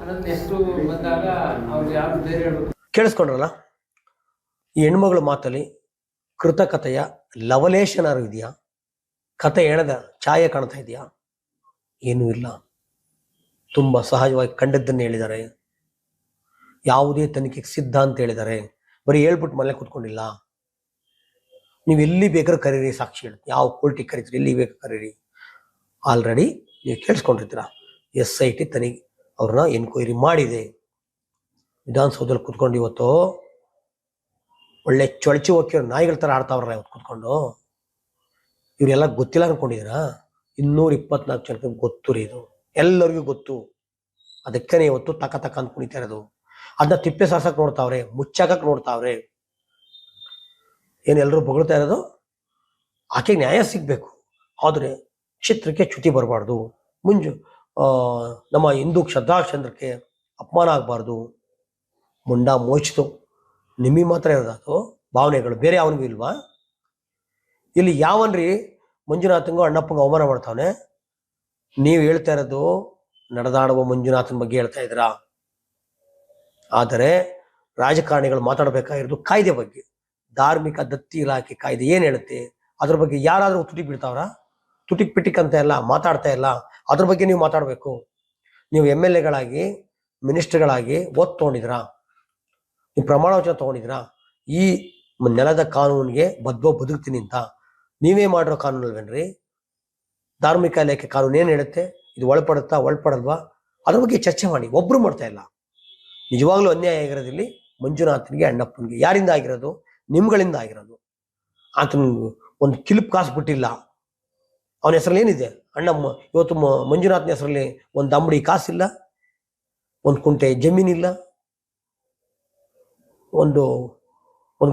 ಅನ್ನೋದು ನೆಕ್ಸ್ಟ್ ಬಂದಾಗ ಅವ್ರು ಯಾರು ಬೇರೆ ಹೇಳ್ಬೇಕು. ಕೇಳಿಸ್ಕೊಂಡ್ರಲ್ಲ, ಈ ಹೆಣ್ಮಗಳ ಮಾತಲ್ಲಿ ಕೃತಕತೆಯ ಲವಲೇಶನಾರು ಇದೆಯಾ? ಕತೆ ಎಳೆದ ಛಾಯೆ ಕಾಣ್ತಾ ಇದೆಯಾ? ಏನೂ ಇಲ್ಲ. ತುಂಬ ಸಹಜವಾಗಿ ಕಂಡದ್ದನ್ನು ಹೇಳಿದ್ದಾರೆ. ಯಾವುದೇ ತನಿಖೆಗೆ ಸಿದ್ಧ ಅಂತ ಹೇಳಿದ್ದಾರೆ. ಬರೀ ಹೇಳ್ಬಿಟ್ಟು ಮನೆ ಕೂತ್ಕೊಂಡಿಲ್ಲ. ನೀವು ಎಲ್ಲಿ ಬೇಕಾದ್ರೂ ಕರೀರಿ ಸಾಕ್ಷಿ ಹೇಳಿ, ಯಾವ ಕೋರ್ಟಿಗೆ ಕರೀತೀರಿ, ಎಲ್ಲಿ ಬೇಕಾದ್ರೂ ಕರೀರಿ. ಆಲ್ರೆಡಿ ನೀವು ಕೇಳಿಸ್ಕೊಂಡಿರ್ತೀರ, SIT ತನಿಖೆ ಅವ್ರನ್ನ ಎನ್ಕ್ವೈರಿ ಮಾಡಿದೆ. ವಿಧಾನಸೌಧದಲ್ಲಿ ಕೂತ್ಕೊಂಡು ಇವತ್ತು ಒಳ್ಳೆ ಚೊಳಚಿ ಹೋಗಿ ನಾಯಿಗಳ ಥರ ಆಡ್ತಾವ್ರಲ್ಲ ಇವತ್ತು ಕೂತ್ಕೊಂಡು. ಇವರೆಲ್ಲ ಗೊತ್ತಿಲ್ಲ ಅನ್ಕೊಂಡಿದ್ದೀರಾ? 224 ಜನಕ್ಕೆ ಗೊತ್ತು ರೀ, ಇದು ಎಲ್ಲರಿಗೂ ಗೊತ್ತು. ಅದಕ್ಕೇ ಇವತ್ತು ತಕ ಅಂತ ಕುಣಿತಾ ಇರೋದು. ಅದನ್ನ ತಿಪ್ಪೆ ಸಾರ್ಸಕ್ಕೆ ನೋಡ್ತಾವ್ರೆ, ಮುಚ್ಚಾಕಕ್ಕೆ ನೋಡ್ತಾವ್ರೆ. ಏನು ಎಲ್ಲರೂ ಹೊಗಳ್ತಾ ಇರೋದು? ಆಕೆಗೆ ನ್ಯಾಯ ಸಿಗಬೇಕು, ಆದರೆ ಕ್ಷೇತ್ರಕ್ಕೆ ಚ್ಯುತಿ ಬರಬಾರ್ದು. ನಮ್ಮ ಹಿಂದೂ ಶ್ರದ್ಧಾಚಂದ್ರಕ್ಕೆ ಅಪಮಾನ ಆಗಬಾರ್ದು. ಮುಂಡ ಮೋಚಿತು ನಿಮಗೆ ಮಾತ್ರ ಇರೋದು ಭಾವನೆಗಳು, ಬೇರೆ ಅವನಿಗೂ ಇಲ್ವಾ? ಇಲ್ಲಿ ಯಾವನ್ರಿ ಮಂಜುನಾಥಂಗೂ ಅಣ್ಣಪ್ಪಂಗೂ ಅವಮಾನ ಮಾಡ್ತಾವನೆ? ನೀವು ಹೇಳ್ತಾ ಇರೋದು ನಡೆದಾಡುವ ಮಂಜುನಾಥನ ಬಗ್ಗೆ ಹೇಳ್ತಾ ಇದ್ದೀರಾ. ಆದರೆ ರಾಜಕಾರಣಿಗಳು ಮಾತಾಡಬೇಕಾಗಿರೋದು ಕಾಯ್ದೆ ಬಗ್ಗೆ. ಧಾರ್ಮಿಕ ದತ್ತಿ ಇಲಾಖೆ ಕಾಯ್ದೆ ಏನು ಹೇಳುತ್ತೆ ಅದ್ರ ಬಗ್ಗೆ ಯಾರಾದರೂ ತುಟಿಕ್ ಬಿಡ್ತಾವ್ರ? ತುಟಿಕ್ ಪಿಟಿಕ್ ಅಂತ ಎಲ್ಲ ಮಾತಾಡ್ತಾ ಇಲ್ಲ. ಅದ್ರ ಬಗ್ಗೆ ನೀವು ಮಾತಾಡಬೇಕು. ನೀವು MLAಗಳಾಗಿ ಮಿನಿಸ್ಟರ್ಗಳಾಗಿ ಓದ್ ತೊಗೊಂಡಿದ್ರಾ? ನೀವು ಪ್ರಮಾಣ ವಚನ ತೊಗೊಂಡಿದ್ರಾ? ಈ ನೆಲದ ಕಾನೂನಿಗೆ ಬದುಕ್ತೀನಿ ಅಂತ ನೀವೇ ಮಾಡಿರೋ ಕಾನೂನು ಅಲ್ವೇನ್ರಿ? ಧಾರ್ಮಿಕ ಇಲಾಖೆ ಕಾನೂನು ಏನು ಹೇಳುತ್ತೆ? ಇದು ಒಳಪಡಲ್ವಾ? ಅದ್ರ ಬಗ್ಗೆ ಚರ್ಚೆ ಮಾಡಿ. ಒಬ್ರು ಮಾಡ್ತಾ ಇಲ್ಲ. ನಿಜವಾಗ್ಲೂ ಅನ್ಯಾಯ ಆಗಿರೋದಿಲ್ಲಿ ಮಂಜುನಾಥನಿಗೆ, ಅಣ್ಣಪ್ಪನಿಗೆ. ಯಾರಿಂದ ಆಗಿರೋದು? ನಿಮ್ಗಳಿಂದ ಆಗಿರೋದು. ಆತನಿಗೆ ಒಂದು ಕಿಲಿಪ್ ಕಾಸು ಬಿಟ್ಟಿಲ್ಲ. ಅವನ ಹೆಸರಲ್ಲಿ ಏನಿದೆ? ಅಣ್ಣಮ್ಮ ಇವತ್ತು ಮಂಜುನಾಥನ ಹೆಸರಲ್ಲಿ ಒಂದು ಅಂಬಡಿ ಕಾಸಿಲ್ಲ, ಒಂದು ಕುಂಟೆ ಜಮೀನಿಲ್ಲ, ಒಂದು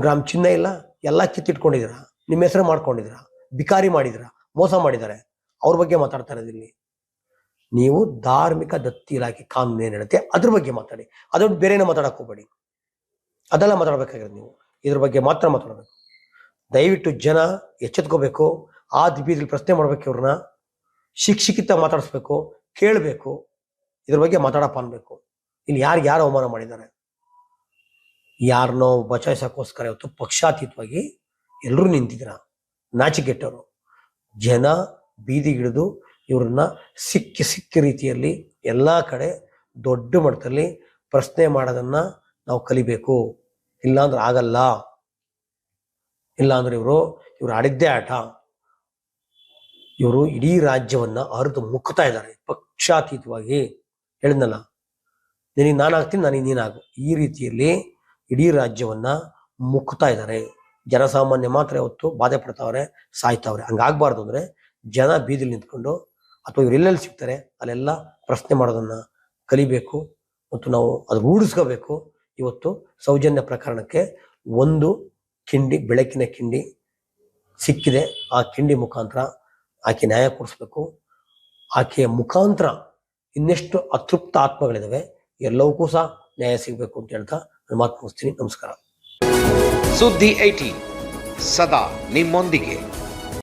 ಗ್ರಾಮ್ ಚಿನ್ನ ಇಲ್ಲ. ಎಲ್ಲ ಕಿತ್ತಿಟ್ಕೊಂಡಿದ್ದೀರಾ, ನಿಮ್ಮ ಹೆಸರು ಮಾಡ್ಕೊಂಡಿದ್ದೀರಾ, ಬಿಕಾರಿ ಮಾಡಿದ್ದೀರಾ, ಮೋಸ ಮಾಡಿದ್ದಾರೆ. ಅವ್ರ ಬಗ್ಗೆ ಮಾತಾಡ್ತಾ ಇರೋದಿಲ್ಲಿ. ನೀವು ಧಾರ್ಮಿಕ ದತ್ತಿ ಇಲಾಖೆ ಕಾನೂನು ಏನು ಹೇಳುತ್ತೆ ಅದ್ರ ಬಗ್ಗೆ ಮಾತಾಡಿ. ಅದೊಂದು ಬೇರೆನೇ ಮಾತಾಡಕ್ಕೆ ಹೋಗ್ಬೇಡಿ. ಅದೆಲ್ಲ ಮಾತಾಡ್ಬೇಕಾಗಿರೋದು ನೀವು. ಇದ್ರ ಬಗ್ಗೆ ಮಾತ್ರ ಮಾತಾಡಬೇಕು. ದಯವಿಟ್ಟು ಜನ ಎಚ್ಚೆತ್ಕೋಬೇಕು. ಬೀದಿಲಿ ಪ್ರಶ್ನೆ ಮಾಡ್ಬೇಕು, ಇವ್ರನ್ನ ಶಿಕ್ಷಿತ ಮಾತಾಡಿಸ್ಬೇಕು, ಕೇಳಬೇಕು, ಇದ್ರ ಬಗ್ಗೆ ಮಾತಾಡಪ್ಪ ಅನ್ಬೇಕು. ಇಲ್ಲಿ ಯಾರು ಅವಮಾನ ಮಾಡಿದ್ದಾರೆ? ಯಾರನ್ನೋ ಬಚಾಯಿಸೋಕ್ಕೋಸ್ಕರ ಇವತ್ತು ಪಕ್ಷಾತೀತವಾಗಿ ಎಲ್ಲರೂ ನಿಂತಿದ್ದೀರ. ನಾಚಿಕೆಟ್ಟವರು. ಜನ ಬೀದಿಗಿಳಿದು ಇವ್ರನ್ನ ಸಿಕ್ಕಿ ರೀತಿಯಲ್ಲಿ ಎಲ್ಲ ಕಡೆ ದೊಡ್ಡ ಮಟ್ಟದಲ್ಲಿ ಪ್ರಶ್ನೆ ಮಾಡೋದನ್ನ ನಾವು ಕಲಿಬೇಕು. ಇಲ್ಲಾಂದ್ರೆ ಆಗಲ್ಲ. ಇಲ್ಲಾಂದ್ರೆ ಇವರು ಆಡಿದ್ದೇ ಆಟ. ಇವರು ಇಡೀ ರಾಜ್ಯವನ್ನ ಅರಿದು ಮುಕ್ತಾ ಇದ್ದಾರೆ ಪಕ್ಷಾತೀತವಾಗಿ. ಹೇಳಿದ್ನಲ್ಲ, ನಿನಗೆ ನಾನಾಗ್ತೀನಿ, ನನಗೆ ನೀನಾಗು. ಈ ರೀತಿಯಲ್ಲಿ ಇಡೀ ರಾಜ್ಯವನ್ನ ಮುಕ್ತಾ ಇದ್ದಾರೆ. ಜನಸಾಮಾನ್ಯ ಮಾತ್ರ ಇವತ್ತು ಬಾಧೆ ಪಡ್ತಾವ್ರೆ, ಸಾಯ್ತಾವ್ರೆ. ಹಂಗಾಗ್ಬಾರ್ದು. ಅಂದ್ರೆ ಜನ ಬೀದಿಲಿ ನಿಂತ್ಕೊಂಡು ಅಥವಾ ಇವ್ರು ಎಲ್ಲೆಲ್ಲಿ ಸಿಗ್ತಾರೆ ಅಲ್ಲೆಲ್ಲ ಪ್ರಶ್ನೆ ಮಾಡೋದನ್ನ ಕಲಿಬೇಕು ಮತ್ತು ನಾವು ಅದು ರೂಢಿಸ್ಕೋಬೇಕು. ಇವತ್ತು ಸೌಜನ್ಯ ಪ್ರಕರಣಕ್ಕೆ ಒಂದು ಕಿಂಡಿ, ಬೆಳಕಿನ ಕಿಂಡಿ ಸಿಕ್ಕಿದೆ. ಆ ಕಿಂಡಿ ಮುಖಾಂತರ ಆಕೆ ನ್ಯಾಯ ಕೊಡಿಸ್ಬೇಕು. ಆಕೆಯ ಮುಖಾಂತರ ಇನ್ನೆಷ್ಟು ಅತೃಪ್ತ ಆತ್ಮಗಳಿದಾವೆ, ಎಲ್ಲವಕ್ಕೂ ಸಹ ನ್ಯಾಯ ಸಿಗಬೇಕು ಅಂತ ಹೇಳ್ತಾ ನಾನು ಮಾತು ಮುಗಿಸ್ತೀನಿ. ನಮಸ್ಕಾರ. ಸುದ್ದಿ 18 ಸದಾ ನಿಮ್ಮೊಂದಿಗೆ.